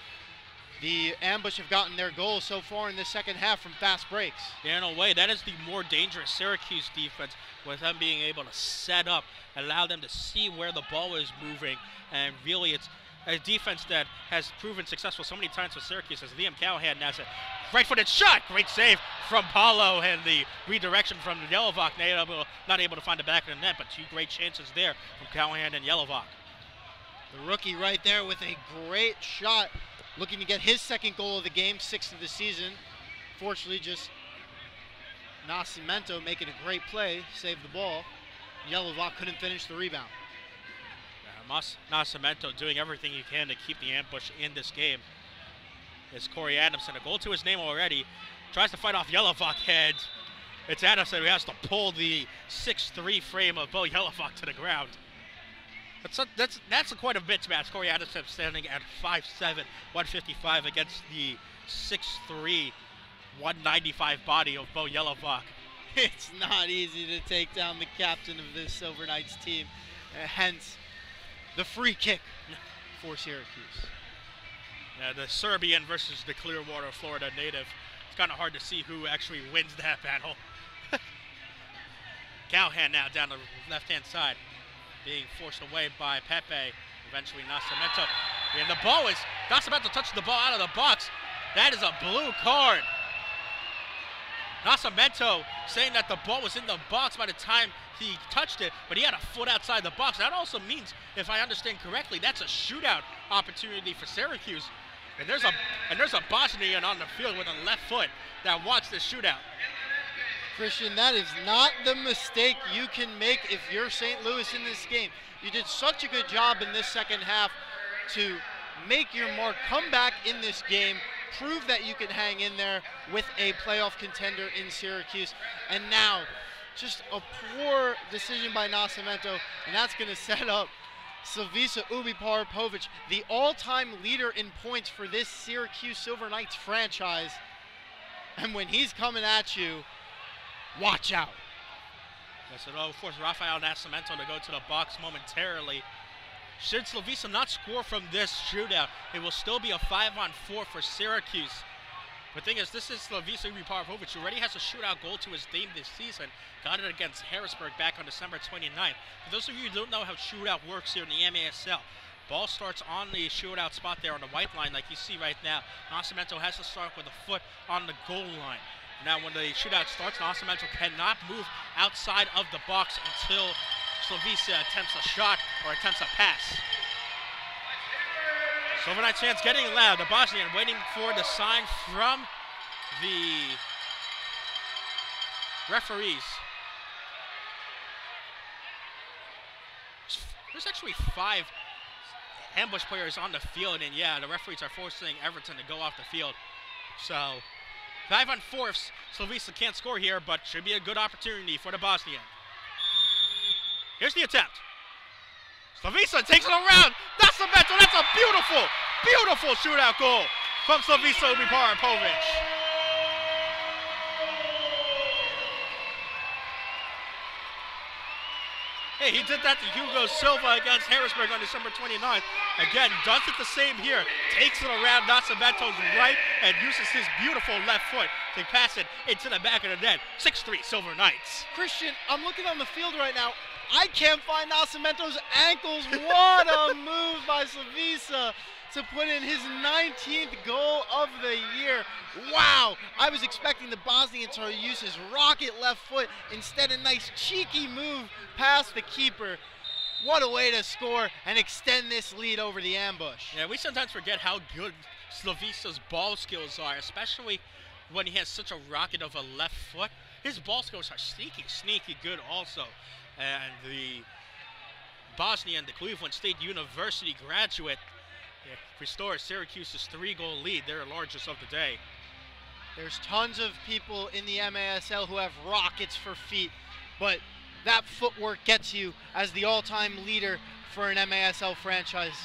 The Ambush have gotten their goals so far in the second half from fast breaks. Yeah, in a way, that is the more dangerous Syracuse defense, with them being able to set up, allow them to see where the ball is moving, and really it's a defense that has proven successful so many times for Syracuse as Liam Callahan now has a right-footed shot. Great save from Paulo, and the redirection from Yelovak, not able to find the back of the net, but two great chances there from Callahan and Yelovak. The rookie right there with a great shot, looking to get his second goal of the game, 6th of the season. Fortunately, just Nascimento making a great play, saved the ball. Yelovak couldn't finish the rebound. Nascimento doing everything he can to keep the ambush in this game. It's Corey Adamson, a goal to his name already. Tries to fight off Yelovak head. It's Adamson who has to pull the 6'3" frame of Bo Yelovak to the ground. That's quite a mismatch. Corey Adamson standing at 5'7", 155 against the 6'3", 195 body of Bo Yelovak. It's not easy to take down the captain of this Silver Knights team. Hence, the free kick for Syracuse. Yeah, the Serbian versus the Clearwater, Florida native. It's kind of hard to see who actually wins that battle. Callahan now down the left-hand side, being forced away by Pepe. Eventually, Nascimento. And the ball is, Nascimento touched the ball out of the box. That is a blue card. Nascimento saying that the ball was in the box by the time he touched it, but he had a foot outside the box. That also means, if I understand correctly, that's a shootout opportunity for Syracuse. And there's a Bosnian on the field with a left foot that wants this shootout. Christian, that is not the mistake you can make if you're St. Louis in this game. You did such a good job in this second half to make your mark, come back in this game, prove that you can hang in there with a playoff contender in Syracuse. And now, just a poor decision by Nascimento, and that's going to set up Slavica Ubi-Parapovic, the all-time leader in points for this Syracuse Silver Knights franchise. And when he's coming at you, watch out. Yes, it'll force Rafael Nascimento to go to the box momentarily. Should Slavica not score from this shootout, it will still be a 5-on-4 for Syracuse. The thing is, this is Slavica Ubi-Parapovic, who already has a shootout goal to his name this season. Got it against Harrisburg back on December 29th. For those of you who don't know how shootout works here in the MASL, ball starts on the shootout spot there on the white line like you see right now. Nascimento has to start with a foot on the goal line. Now when the shootout starts, Nascimento cannot move outside of the box until Slavica attempts a shot or attempts a pass. Silver Knights fans getting loud. The Bosnian waiting for the sign from the referees. There's actually 5 ambush players on the field, and yeah, the referees are forcing Everton to go off the field. So 5-on-4, Slavica can't score here, but should be a good opportunity for the Bosnian. Here's the attempt. Slavica takes it around. That's a beautiful, beautiful shootout goal from Slavica Ubi-Parapovic. Hey, he did that to Hugo Silva against Harrisburg on December 29th. Again, does it the same here. Takes it around Nascimento's right and uses his beautiful left foot to pass it into the back of the net. 6-3 Silver Knights. Christian, I'm looking on the field right now. I can't find Nascimento's ankles. What a move by Slavica to put in his 19th goal of the year. Wow, I was expecting the Bosnian to use his rocket left foot. Instead, a nice cheeky move past the keeper. What a way to score and extend this lead over the ambush. Yeah, we sometimes forget how good Slavica's ball skills are, especially when he has such a rocket of a left foot. His ball skills are sneaky good also. And the Bosnian, the Cleveland State University graduate, restores Syracuse's 3-goal lead, their largest of the day. There's tons of people in the MASL who have rockets for feet, but that footwork gets you as the all-time leader for an MASL franchise.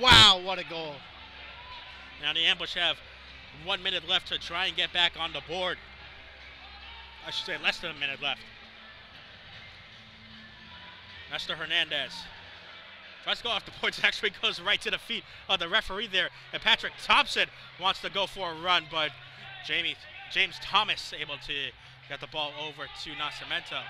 Wow, what a goal. Now the Ambush have 1 minute left to try and get back on the board. I should say less than a minute left. Nestor Hernandez tries to go off the points, actually goes right to the feet of the referee there. And Patrick Thompson wants to go for a run, but James Thomas able to get the ball over to Nascimento.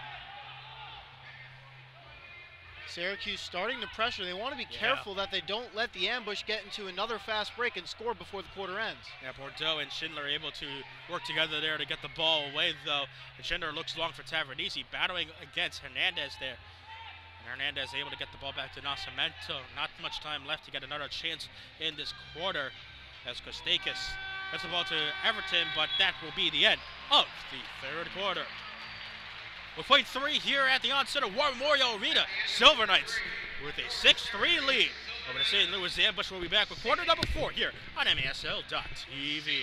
Syracuse starting to pressure. They want to be careful that they don't let the ambush get into another fast break and score before the quarter ends. Yeah, Bordeaux and Schindler able to work together there to get the ball away, though. And Schindler looks long for Tavernese, battling against Hernandez there. And Hernandez able to get the ball back to Nascimento. Not much time left to get another chance in this quarter as Kostakis gets the ball to Everton, but that will be the end of the third quarter. We're playing 3 here at the onset of War Memorial Arena. Silver Knights with a 6-3 lead over the St. Louis Ambush. We'll be back with quarter number 4 here on MASL.TV.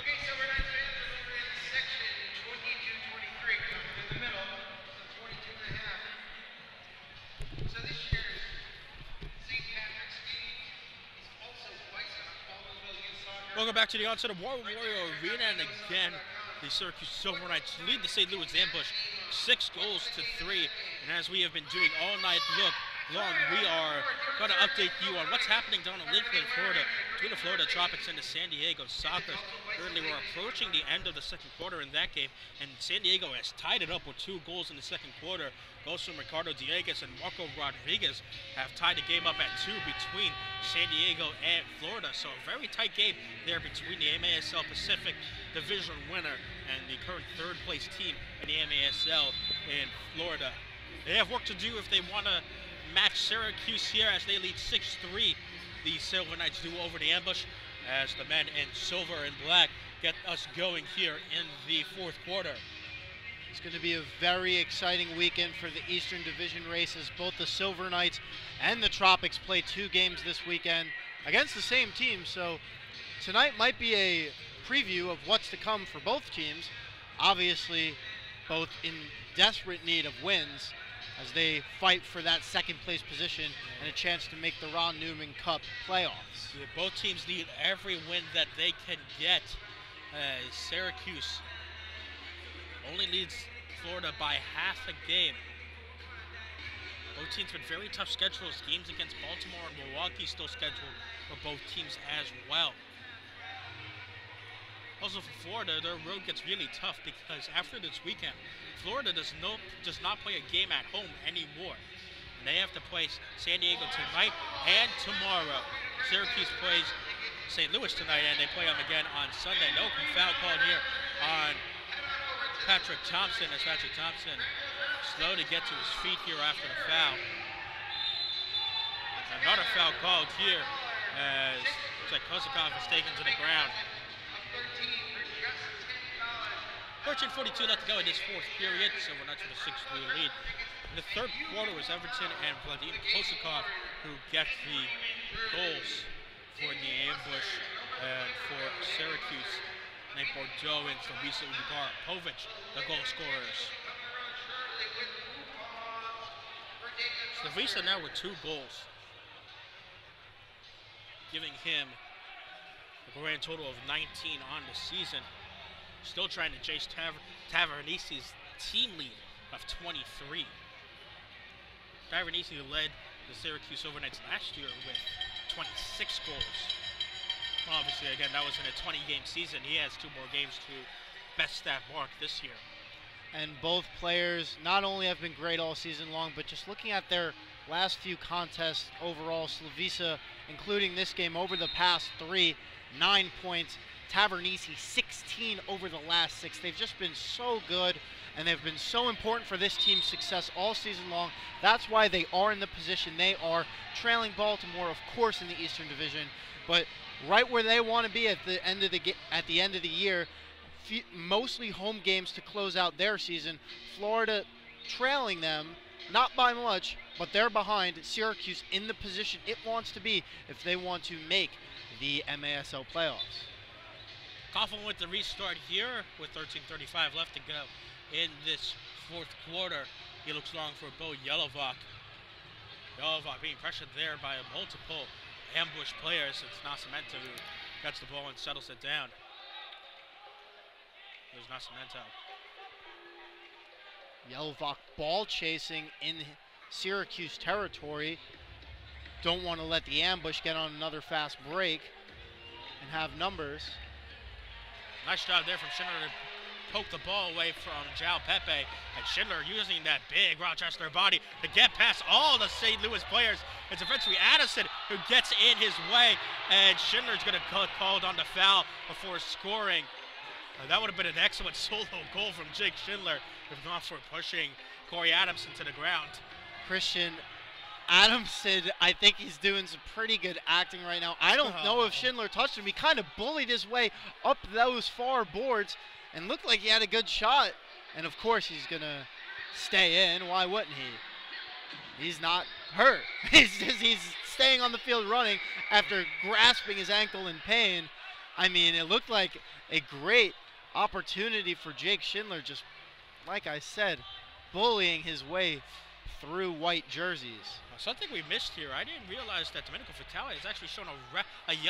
Okay, Silver Knights fans, we're in section 22-23, coming in the middle, so 22 and a half. So this year's St. Patrick's game is also Bison on Baldwinsville Youth Soccer. Welcome back to the onset of War Memorial Arena, and again, the Syracuse Silver Knights lead the St. Louis Ambush 6-3. And as we have been doing all night long, we are going to update you on what's happening down in Lakeland, Florida, between the Florida Tropics and the San Diego Sockers. Currently, we're approaching the end of the second quarter in that game, and San Diego has tied it up with 2 goals in the second quarter. Goals from Ricardo Dieguez and Marco Rodriguez have tied the game up at 2 between San Diego and Florida. So a very tight game there between the MASL Pacific Division winner and the current third-place team in the MASL in Florida. They have work to do if they want to match Syracuse here as they lead 6-3. The Silver Knights do over the Ambush as the men in silver and black get us going here in the fourth quarter. It's going to be a very exciting weekend for the Eastern Division races. Both the Silver Knights and the Tropics play 2 games this weekend against the same team. So tonight might be a preview of what's to come for both teams. Obviously, both in desperate need of wins as they fight for that second place position and a chance to make the Ron Newman Cup playoffs. Yeah, both teams need every win that they can get. Syracuse only leads Florida by half a game. Both teams with very tough schedules. Games against Baltimore and Milwaukee still scheduled for both teams as well. Also for Florida, their road gets really tough because after this weekend, Florida does not play a game at home anymore. And they have to play San Diego tonight and tomorrow. Syracuse plays St. Louis tonight, and they play them again on Sunday. No foul called here on Patrick Thompson, as Patrick Thompson slow to get to his feet here after the foul. Another foul called here as looks like Kozakov is taken to the ground. 13:42 left to go in this fourth period, so we're not to the 6-3 lead. In the third quarter, it was Everton and Vladimir Kozakov who get the goals for the ambush, and for Syracuse, Nate Bordeaux and Slavisa Udipovic, the goal scorers. Slavisa now with 2 goals, giving him a grand total of 19 on the season. Still trying to chase Tavernisi's team lead of 23. Tavernisi led the Syracuse Overnights last year with 26 goals. Obviously, again, that was in a 20-game season. He has 2 more games to best that mark this year. And both players not only have been great all season long, but just looking at their last few contests overall, Slavisa, including this game, over the past 3, 9 points. Tavernisi, 16 over the last 6. They've just been so good, and they've been so important for this team's success all season long. That's why they are in the position they are, trailing Baltimore, of course, in the Eastern Division, but right where they want to be at the end of the year. Mostly home games to close out their season. Florida trailing them, not by much, but they're behind Syracuse in the position it wants to be if they want to make the MASL playoffs. Coughlin with the restart here with 13:35 left to go in this fourth quarter. He looks long for Bo Yelovak. Yelovak being pressured there by multiple ambush players. It's Nascimento who gets the ball and settles it down. There's Nascimento. Yelovak ball chasing in Syracuse territory. Don't want to let the ambush get on another fast break and have numbers. Nice job there from Schindler to poke the ball away from Jao Pepe. And Schindler using that big Rochester body to get past all the St. Louis players. It's eventually Addison who gets in his way, and Schindler's going to get called on the foul before scoring. That would have been an excellent solo goal from Jake Schindler if not for pushing Corey Adamson to the ground. Christian Adamson, I think he's doing some pretty good acting right now. I don't know if Schindler touched him. He kind of bullied his way up those far boards and looked like he had a good shot. And of course he's going to stay in. Why wouldn't he? He's not hurt. He's staying on the field running after grasping his ankle in pain. I mean, it looked like a great opportunity for Jake Schindler, just like I said, bullying his way through white jerseys. Something we missed here. I didn't realize that Domenico Vitale has actually shown he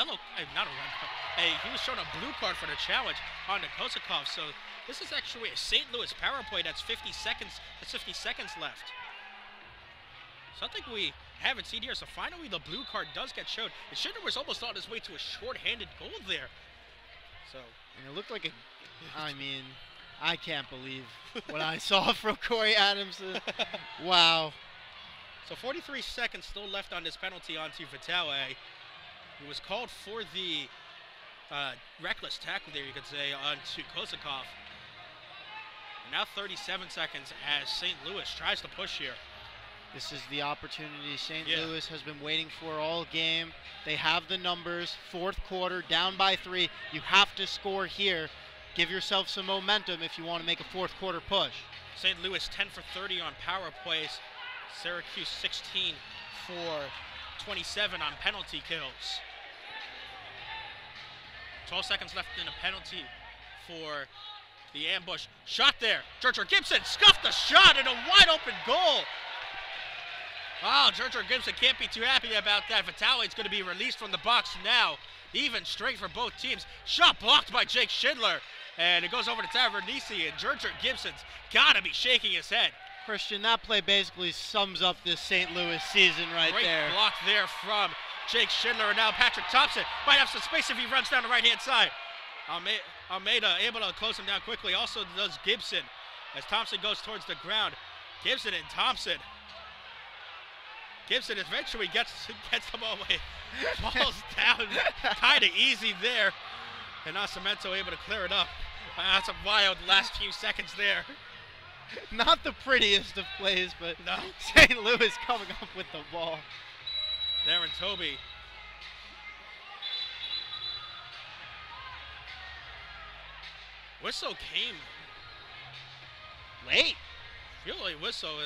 was shown a blue card for the challenge on the Kozakov. So this is actually a St. Louis power play that's 50 seconds. That's 50 seconds left. Something we haven't seen here. So finally the blue card does get showed. And Schindler was almost on his way to a short-handed goal there. So and it looked like I can't believe what I saw from Corey Adamson. Wow. So 43 seconds still left on this penalty onto Vitale. He was called for the reckless tackle there, you could say, onto Kozakov. And now 37 seconds as St. Louis tries to push here. This is the opportunity St. Louis has been waiting for all game. They have the numbers. Fourth quarter, down by 3. You have to score here. Give yourself some momentum if you want to make a fourth quarter push. St. Louis 10 for 30 on power plays. Syracuse 16 for 27 on penalty kills. 12 seconds left in a penalty for the ambush. Shot there. Gertrude Gibson scuffed the shot and a wide open goal. Oh, Gertrude Gibson can't be too happy about that. Vitale's going to be released from the box now. Even strength for both teams. Shot blocked by Jake Schindler. And it goes over to Tavernisi, and Gertrude Gibson's got to be shaking his head. Christian, that play basically sums up this St. Louis season right there. Great block there from Jake Schindler, and now Patrick Thompson might have some space if he runs down the right-hand side. Almeida able to close him down quickly. Also does Gibson as Thompson goes towards the ground. Gibson and Thompson. Gibson eventually gets the ball away. Falls down kind of easy there. And Nascimento able to clear it up. That's a wild last few seconds there. Not the prettiest of plays, but No. St. Louis coming up with the ball. Darren Toby. Whistle came Late. really whistle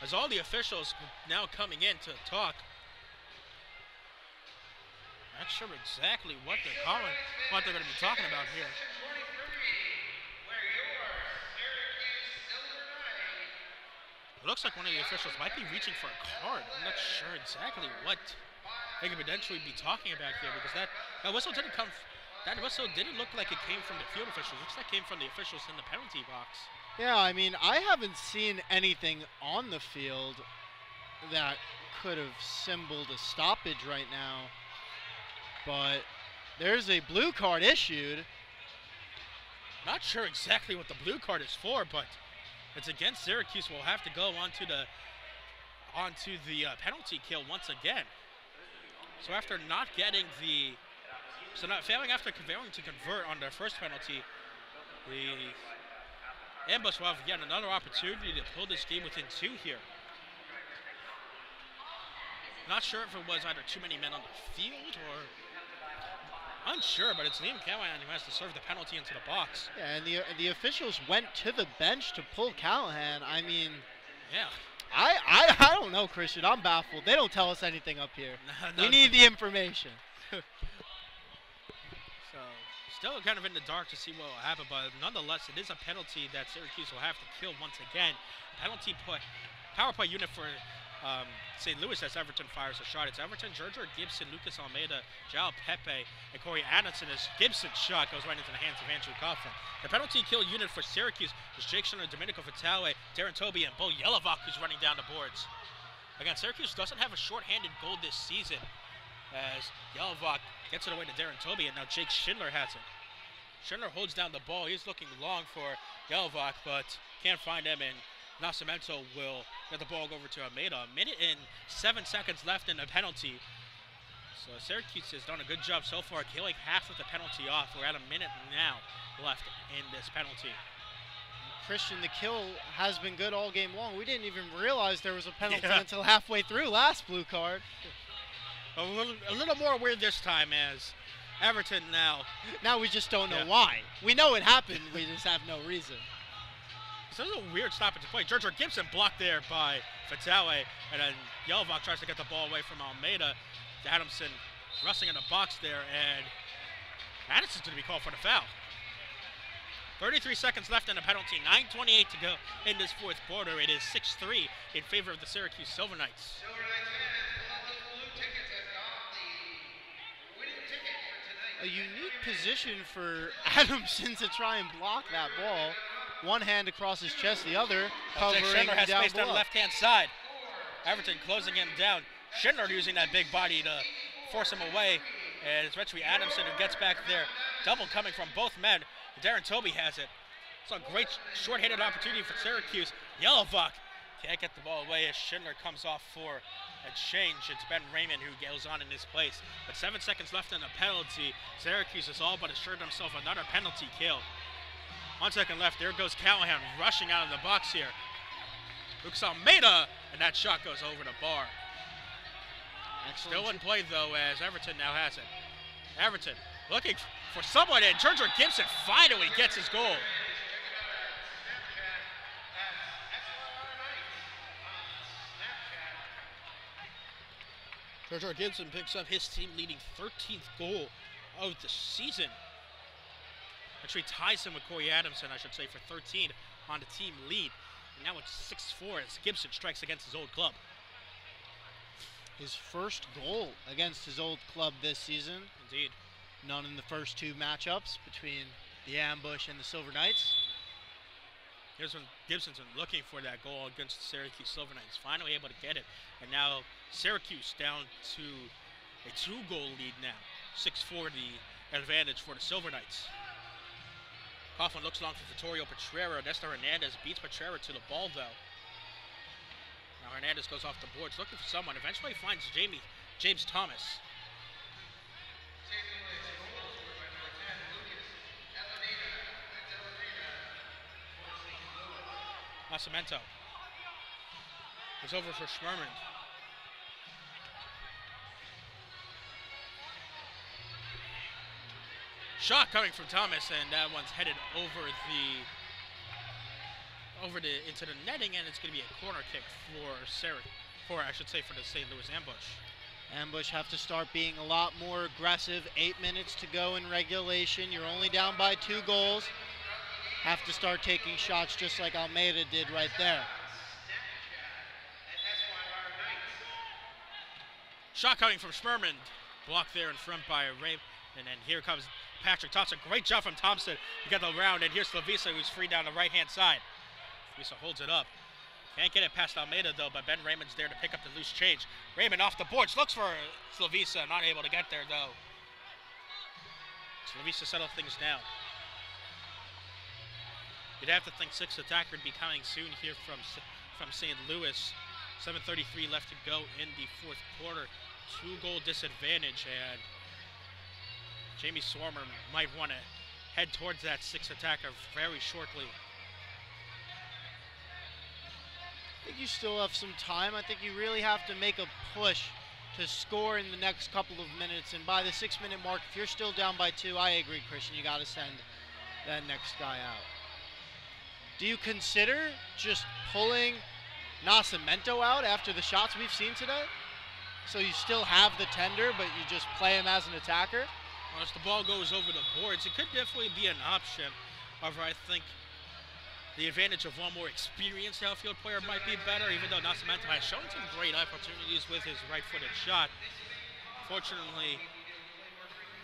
as all the officials now coming in to talk. Not sure exactly what they're calling, what they're going to be talking about here. Section 23, where your Syracuse Silver Knights It looks like one of the officials might be reaching for a card. I'm not sure exactly what they could potentially be talking about here because that whistle didn't come. That whistle didn't look like it came from the field officials. It looks like it came from the officials in the penalty box. Yeah, I mean, I haven't seen anything on the field that could have symboled a stoppage right now. But there's a blue card issued. Not sure exactly what the blue card is for, but it's against Syracuse. We'll have to go onto the penalty kill once again. So after failing to convert on their first penalty, the Ambush will have yet another opportunity to pull this game within 2 here. Not sure if it was either too many men on the field or unsure, but it's Liam Callahan who has to serve the penalty into the box. Yeah, and the officials went to the bench to pull Callahan. I mean, Yeah. I don't know, Christian. I'm baffled. They don't tell us anything up here. No, We need the information. So still kind of in the dark to see what will happen, but nonetheless, it is a penalty that Syracuse will have to kill once again. Penalty power play unit for St. Louis as Everton fires a shot. It's Everton, Gerger, Gibson, Lucas Almeida, Jao Pepe, and Corey Adamson as Gibson's shot goes right into the hands of Andrew Coughlin. The penalty kill unit for Syracuse is Jake Schindler, Domenico Vitale, Darren Toby, and Bo Yelovak, who's running down the boards. Again, Syracuse doesn't have a shorthanded goal this season as Yelovak gets it away to Darren Toby, and now Jake Schindler has it. Schindler holds down the ball. He's looking long for Yelovak, but can't find him, and Nascimento will get the ball over to Almeida. 1 minute and 7 seconds left in the penalty. So Syracuse has done a good job so far, killing half of the penalty off. We're at 1 minute now left in this penalty. Christian, the kill has been good all game long. We didn't even realize there was a penalty Yeah. until halfway through last blue card. A little more weird this time as Everton now. Now we just don't know Yeah. why. We know it happened. We just have no reason. So this is a weird stoppage play. Gerger Gibson blocked there by Vitale, and then Yelovak tries to get the ball away from Almeida. Adamson wrestling in the box there, and Addison's going to be called for the foul. 33 seconds left in the penalty, 9:28 to go in this fourth quarter. It is 6-3 in favor of the Syracuse Silver Knights. Silver Knights fans, pull out those blue tickets and got the winning ticket for tonight. A unique position for Adamson to try and block that ball. One hand across his chest, the other covering Jake Schindler has down space down the below. left-hand side. Everton closing him down. Schindler using that big body to force him away. And it's eventually Adamson who gets back there. Double coming from both men. Darren Toby has it. It's a great short-handed opportunity for Syracuse. Yelovak can't get the ball away as Schindler comes off for a change. It's Ben Raymond who goes on in his place. But 7 seconds left in the penalty. Syracuse has all but assured himself another penalty kill. 1 second left. There goes Callahan rushing out of the box here. Lucas Almeida, and that shot goes over the bar. Excellent. Still in play though, as Everton now has it. Everton looking for someone, and Gerger Gibson finally gets his goal. Gerger Gibson picks up his team-leading 13th goal of the season. Actually ties him with Corey Adamson, I should say, for 13 on the team lead. And now it's 6-4 as Gibson strikes against his old club. His first goal against his old club this season. Indeed. None in the first 2 matchups between the Ambush and the Silver Knights. Here's when Gibson's been looking for that goal against the Syracuse Silver Knights. Finally able to get it. And now Syracuse down to a 2-goal lead now. 6-4 the advantage for the Silver Knights. Coughlin looks long for Vittorio Petrera. Nestor Hernandez beats Petrera to the ball, though. Now Hernandez goes off the boards looking for someone. Eventually finds James Thomas. Nascimento is over for Schmerman. Shot coming from Thomas, and that one's headed into the netting, and it's going to be a corner kick for the St. Louis Ambush. Ambush have to start being a lot more aggressive. 8 minutes to go in regulation. You're only down by 2 goals. Have to start taking shots just like Almeida did right there. Shot coming from Schmerman. Blocked there in front by Rape. And then here comes Patrick Thompson. Great job from Thompson to get the round. And here's Slavisa, who's free down the right-hand side. Slavisa holds it up. Can't get it past Almeida, though, but Ben Raymond's there to pick up the loose change. Raymond off the boards. Looks for Slavisa. Not able to get there, though. Slavisa settled things down. You'd have to think sixth attacker would be coming soon here from St. Louis. 7:33 left to go in the fourth quarter. 2-goal disadvantage, and Jamie Swarmer might want to head towards that sixth attacker very shortly. I think you still have some time. I think you really have to make a push to score in the next couple of minutes. And by the 6-minute mark, if you're still down by 2, I agree, Christian, you got to send that next guy out. Do you consider just pulling Nascimento out after the shots we've seen today? So you still have the tender, but you just play him as an attacker? Well, as the ball goes over the boards, it could definitely be an option. However, I think the advantage of one more experienced outfield player might be better, even though Nascimento has shown some great opportunities with his right-footed shot. Fortunately,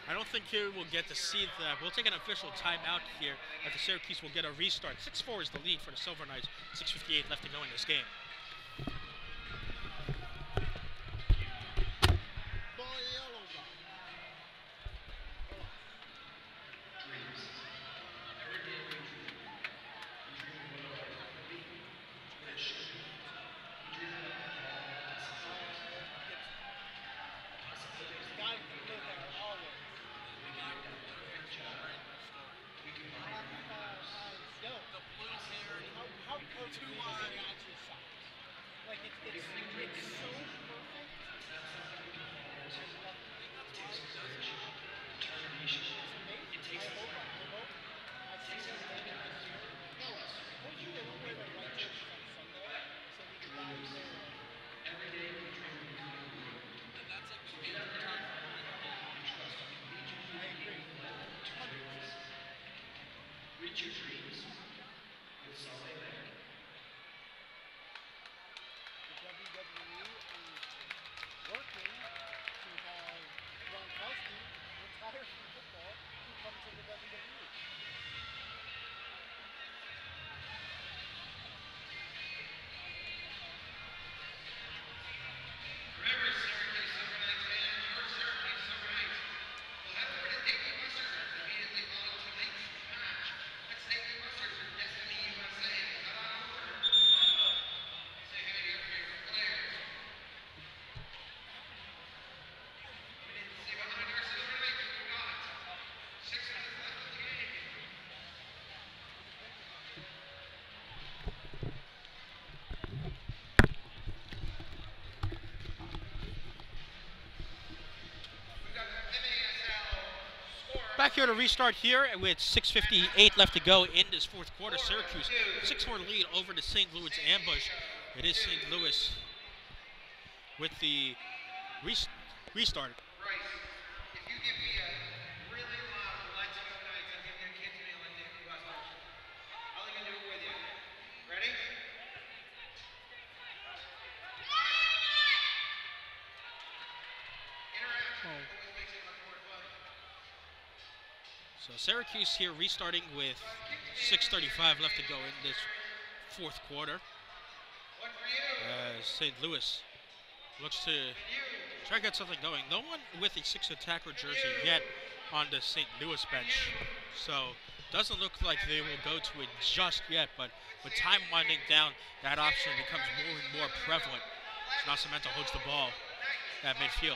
I don't think here we'll get to see that. We'll take an official timeout here after Syracuse will get a restart. 6-4 is the lead for the Silver Knights. 6:58 left to go in this game. Back here to restart here with 6:58 left to go in this fourth quarter. Syracuse 6-4 lead over the St. Louis Ambush. It is St. Louis with the restart. Bryce, if you give me a really loud Let's Go Knights, I'm giving you a kid's meal and Nick Westbrook. I'll even do it with you. Ready? Interaction always makes it much more fun. So Syracuse here restarting with 6:35 left to go in this fourth quarter. One for you. As St. Louis looks to try to get something going. No one with a 6 attacker jersey yet on the St. Louis bench. So Doesn't look like they will go to it just yet, but with time winding down, that option becomes more and more prevalent. So Nascimento holds the ball at midfield.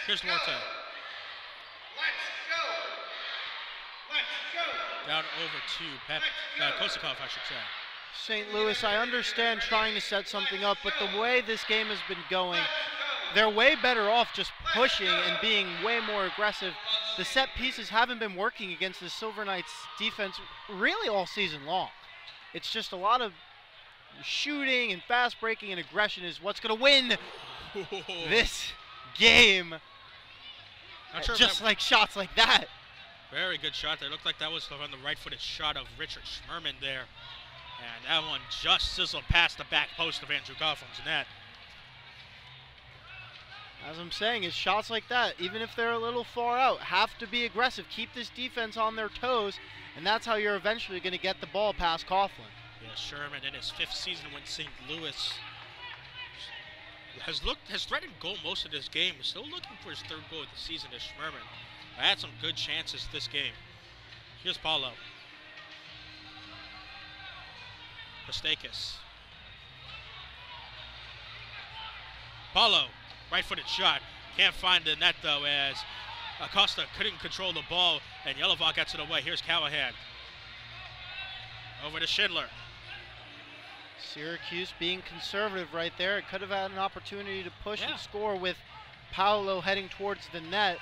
Here's Duarte. Down over to Kosakov, I should say. St. Louis, I understand trying to set something up, but the way this game has been going, they're way better off just pushing and being way more aggressive. The set pieces haven't been working against the Silver Knights defense really all season long. It's just a lot of shooting and fast breaking and aggression is what's going to win this game. Sure just like shots like that. Very good shot there. Looked like that was on the right-footed shot of Richard Schmerman there. And that one just sizzled past the back post of Andrew Coughlin's net. As I'm saying, it's shots like that, even if they're a little far out, have to be aggressive. Keep this defense on their toes, and that's how you're eventually going to get the ball past Coughlin. Yeah, Sherman in his 5th season with St. Louis has threatened goal most of this game. He's still looking for his 3rd goal of the season as Schmerman. I had some good chances this game. Here's Paulo. Kostakis. Paulo, right-footed shot. Can't find the net, though, as Acosta couldn't control the ball, and Yelovak gets it away. Here's Callahan. Over to Schindler. Syracuse being conservative right there. It could have had an opportunity to push and score with Paulo heading towards the net.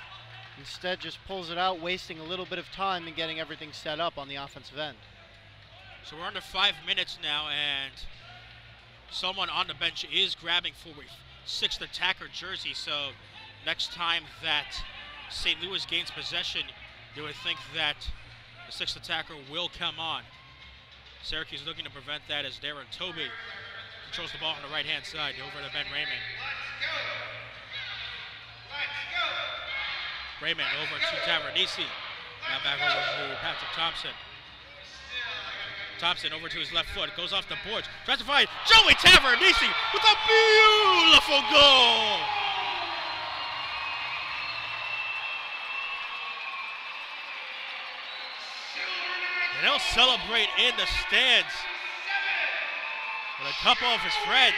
Instead, just pulls it out, wasting a little bit of time and getting everything set up on the offensive end. So we're under 5 minutes now, and someone on the bench is grabbing for a 6th attacker jersey. So next time that St. Louis gains possession, you would think that the 6th attacker will come on. Syracuse looking to prevent that as Darren Toby controls the ball on the right-hand side over to Ben Raymond. Raymond over to Tavernisi. Now back over to Patrick Thompson. Thompson over to his left foot. Goes off the boards. Tries to find Joey Tavernisi with a beautiful goal. And they'll celebrate in the stands with a couple of his friends.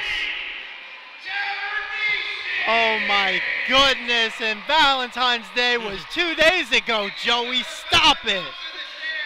Oh my goodness, and Valentine's Day was 2 days ago, Joey. Stop it.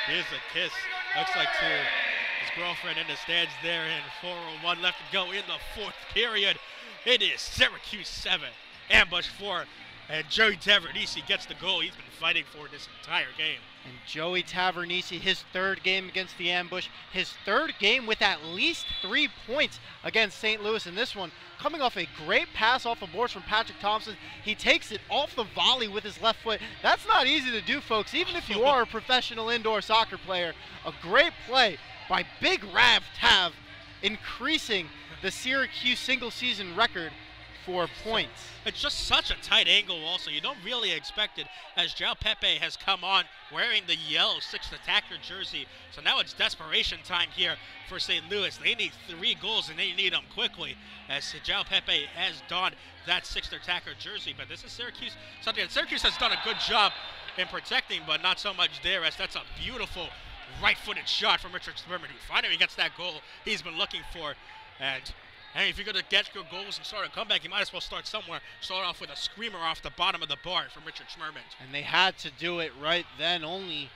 Here's a kiss. Looks like to his girlfriend in the stands there, and 4:01 left to go in the 4th period. It is Syracuse 7, Ambush 4, and Joey Tavernisi gets the goal he's been fighting for this entire game. And Joey Tavernisi, his 3rd game against the Ambush, his 3rd game with at least 3 points against St. Louis in this one, coming off a great pass off the boards from Patrick Thompson. He takes it off the volley with his left foot. That's not easy to do, folks, even if you are a professional indoor soccer player. A great play by Big Rav Tav, increasing the Syracuse single-season record for points. It's just such a tight angle also. You don't really expect it, as João Pepe has come on wearing the yellow 6th attacker jersey. So now it's desperation time here for St. Louis. They need 3 goals, and they need them quickly, as João Pepe has donned that 6th attacker jersey. But this is Syracuse, something that Syracuse has done a good job in protecting, but not so much there, as that's a beautiful right-footed shot from Richard Schmerman, who finally gets that goal he's been looking for. And hey, if you're going to get good goals and start a comeback, you might as well start somewhere. Start off with a screamer off the bottom of the bar from Richard Schmerman. And they had to do it right then. Only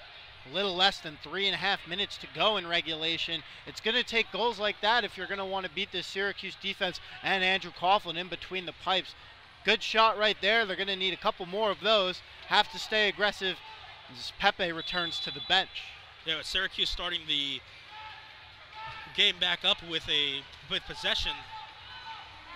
a little less than 3.5 minutes to go in regulation. It's going to take goals like that if you're going to want to beat this Syracuse defense and Andrew Coughlin in between the pipes. Good shot right there. They're going to need a couple more of those. Have to stay aggressive as Pepe returns to the bench. Yeah, with Syracuse starting the game back up with possession.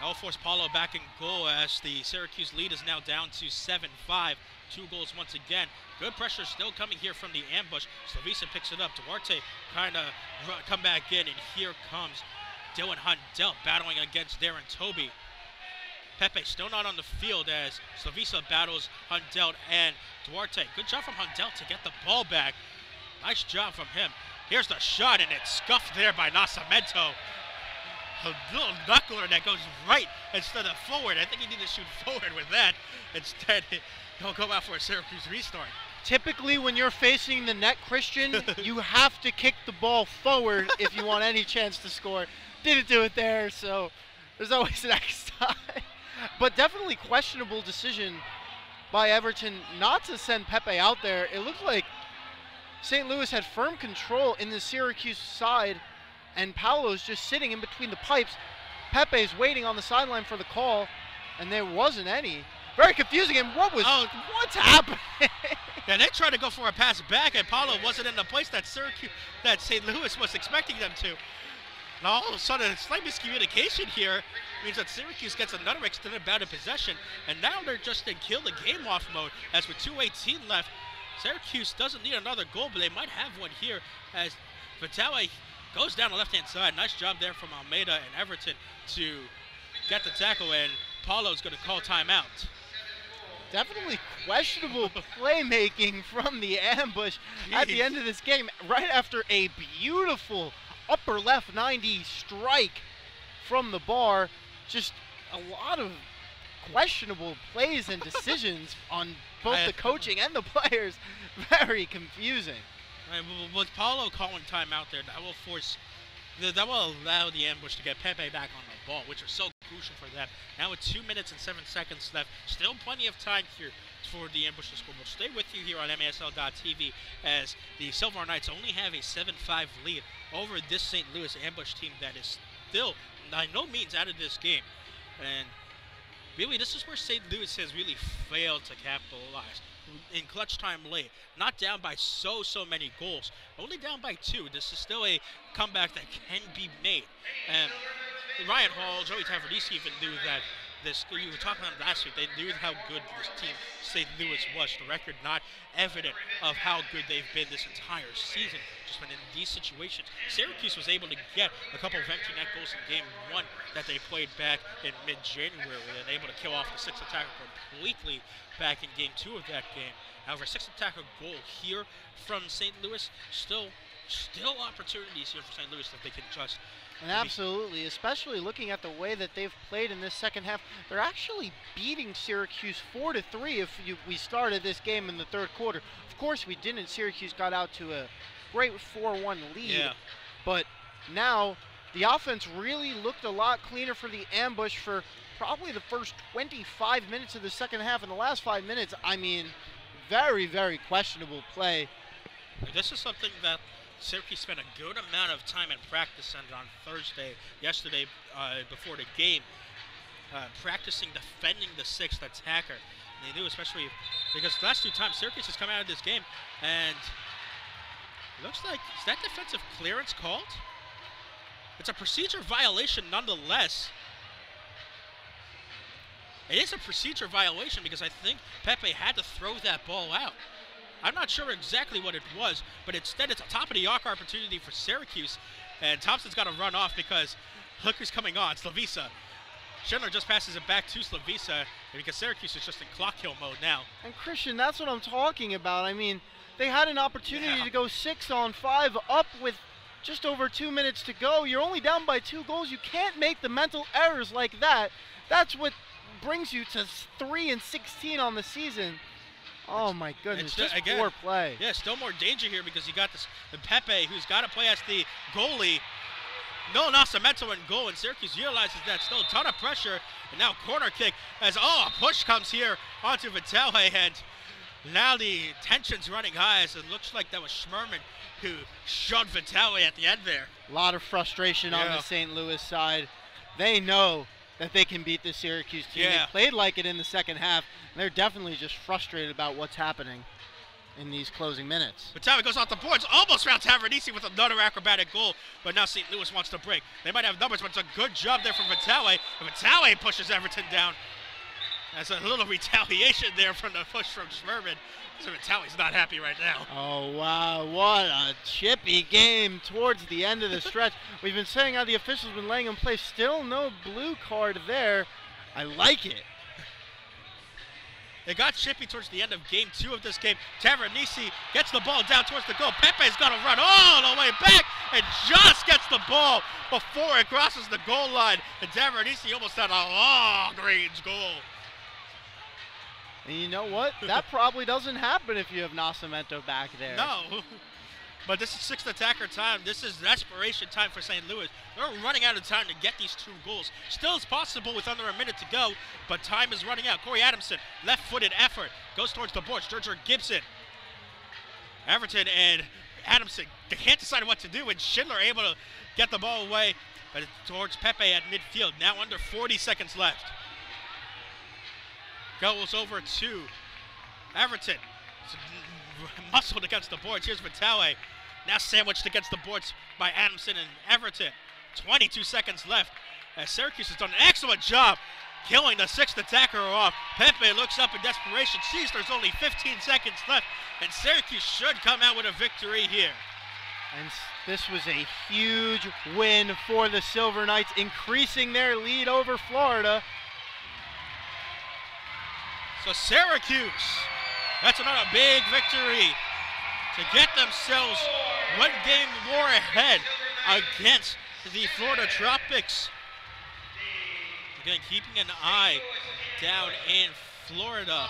I'll force Paulo back in goal as the Syracuse lead is now down to 7-5. 2 goals once again. Good pressure still coming here from the Ambush. Slavisa picks it up. Duarte kind of come back in, and here comes Dylan Hundell battling against Darren Toby. Pepe still not on the field as Slavisa battles Hundell and Duarte. Good job from Hundell to get the ball back. Nice job from him. Here's the shot, and it's scuffed there by Nascimento. A little knuckler that goes right instead of forward. I think he needed to shoot forward with that. Instead, he'll go out for a Syracuse restart. Typically, when you're facing the net, Christian, you have to kick the ball forward if you want any chance to score. Didn't do it there, so there's always next time. But definitely questionable decision by Everton not to send Pepe out there. It looked like St. Louis had firm control in the Syracuse side, and Paolo's just sitting in between the pipes. Pepe's waiting on the sideline for the call, and there wasn't any. Very confusing, and what's happening? Yeah, they tried to go for a pass back, and Paolo wasn't in the place that St. Louis was expecting them to. And all of a sudden, a slight miscommunication here means that Syracuse gets another extended bout of possession, and now they're just in kill the game off mode. As with 2:18 left, Syracuse doesn't need another goal, but they might have one here as Vitale goes down the left-hand side. Nice job there from Almeida and Everton to get the tackle, and Paulo's going to call timeout. Definitely questionable playmaking from the ambush at the end of this game, right after a beautiful upper left 90 strike from the bar. Just a lot of questionable plays and decisions on both the coaching and the players. Very confusing. Right, with Paulo calling timeout there, that will allow the ambush to get Pepe back on the ball, which is so crucial for them. Now with 2 minutes and 7 seconds left, still plenty of time here for the ambush to score. We'll stay with you here on MASL.TV as the Silver Knights only have a 7-5 lead over this St. Louis ambush team that is still by no means out of this game. And really, this is where St. Louis has really failed to capitalize. In clutch time late, not down by so many goals, only down by 2. This is still a comeback that can be made. And Ryan Hall, Joey Tavernese even knew that you were talking about last week, they knew how good this team, St. Louis, was. The record not evident of how good they've been this entire season. Just when in these situations, Syracuse was able to get a couple of empty net goals in game 1 that they played back in mid-January, and able to kill off the 6th attacker completely back in game 2 of that game. However, 6th attacker goal here from St. Louis, still opportunities here for St. Louis if they can just. And absolutely, especially looking at the way that they've played in this second half, they're actually beating Syracuse 4-3 if we started this game in the third quarter. Of course we didn't. Syracuse got out to a great 4-1 lead, but now the offense really looked a lot cleaner for the ambush for probably the first 25 minutes of the second half. In the last 5 minutes, I mean, very, very questionable play. This is something that Syracuse spent a good amount of time in practice on yesterday before the game, practicing defending the 6th attacker. And they do, especially because the last 2 times Syracuse has come out of this game, and it looks like, is that defensive clearance called? It's a procedure violation nonetheless. It is a procedure violation because I think Pepe had to throw that ball out. I'm not sure exactly what it was, but instead it's a top of the arc opportunity for Syracuse, and Thompson's got to run off because look who's coming on, Slavisa. Schindler just passes it back to Slavisa because Syracuse is just in clock kill mode now. And Christian, that's what I'm talking about. I mean, they had an opportunity to go 6-on-5 up with just over 2 minutes to go. You're only down by 2 goals. You can't make the mental errors like that. That's what brings you to 3-16 on the season. Oh my goodness, just poor play. Yeah, still more danger here because you got this Pepe who's got to play as the goalie. No Nascimento in goal, and Syracuse realizes that. Still a ton of pressure, and now corner kick as a push comes here onto Vitale, and now the tension's running high as it looks like that was Schmerman who shoved Vitale at the end there. A lot of frustration on the St. Louis side. They know that they can beat the Syracuse team. They played like it in the second half. And they're definitely just frustrated about what's happening in these closing minutes. Vitale goes off the boards, almost found Tavernese with another acrobatic goal, but now St. Louis wants to break. They might have numbers, but it's a good job there from Vitale. And Vitale pushes Everton down. That's a little retaliation there from the push from Schmerman. So Vitale's not happy right now. Oh, wow. What a chippy game towards the end of the stretch. We've been saying how the officials have been laying in place. Still no blue card there. I like it. It got chippy towards the end of game 2 of this game. Tavernese gets the ball down towards the goal. Pepe's got to run all the way back and just gets the ball before it crosses the goal line. And Tavernese almost had a long range goal. And you know what? That probably doesn't happen if you have Nascimento back there. No. But this is sixth attacker time. This is desperation time for St. Louis. They're running out of time to get these 2 goals. Still is possible with under a minute to go, but time is running out. Corey Adamson, left-footed effort, goes towards the boards. Georgia Gibson. Everton and Adamson, they can't decide what to do, and Schindler able to get the ball away towards Pepe at midfield. Now under 40 seconds left. Goes over to Everton. Muscled against the boards. Here's Vitale. Now sandwiched against the boards by Adamson and Everton. 22 seconds left. As Syracuse has done an excellent job killing the sixth attacker off. Pepe looks up in desperation, sees there's only 15 seconds left, and Syracuse should come out with a victory here. And this was a huge win for the Silver Knights, increasing their lead over Florida. So Syracuse, that's another big victory to get themselves one game more ahead against the Florida Tropics. Again, keeping an eye down in Florida.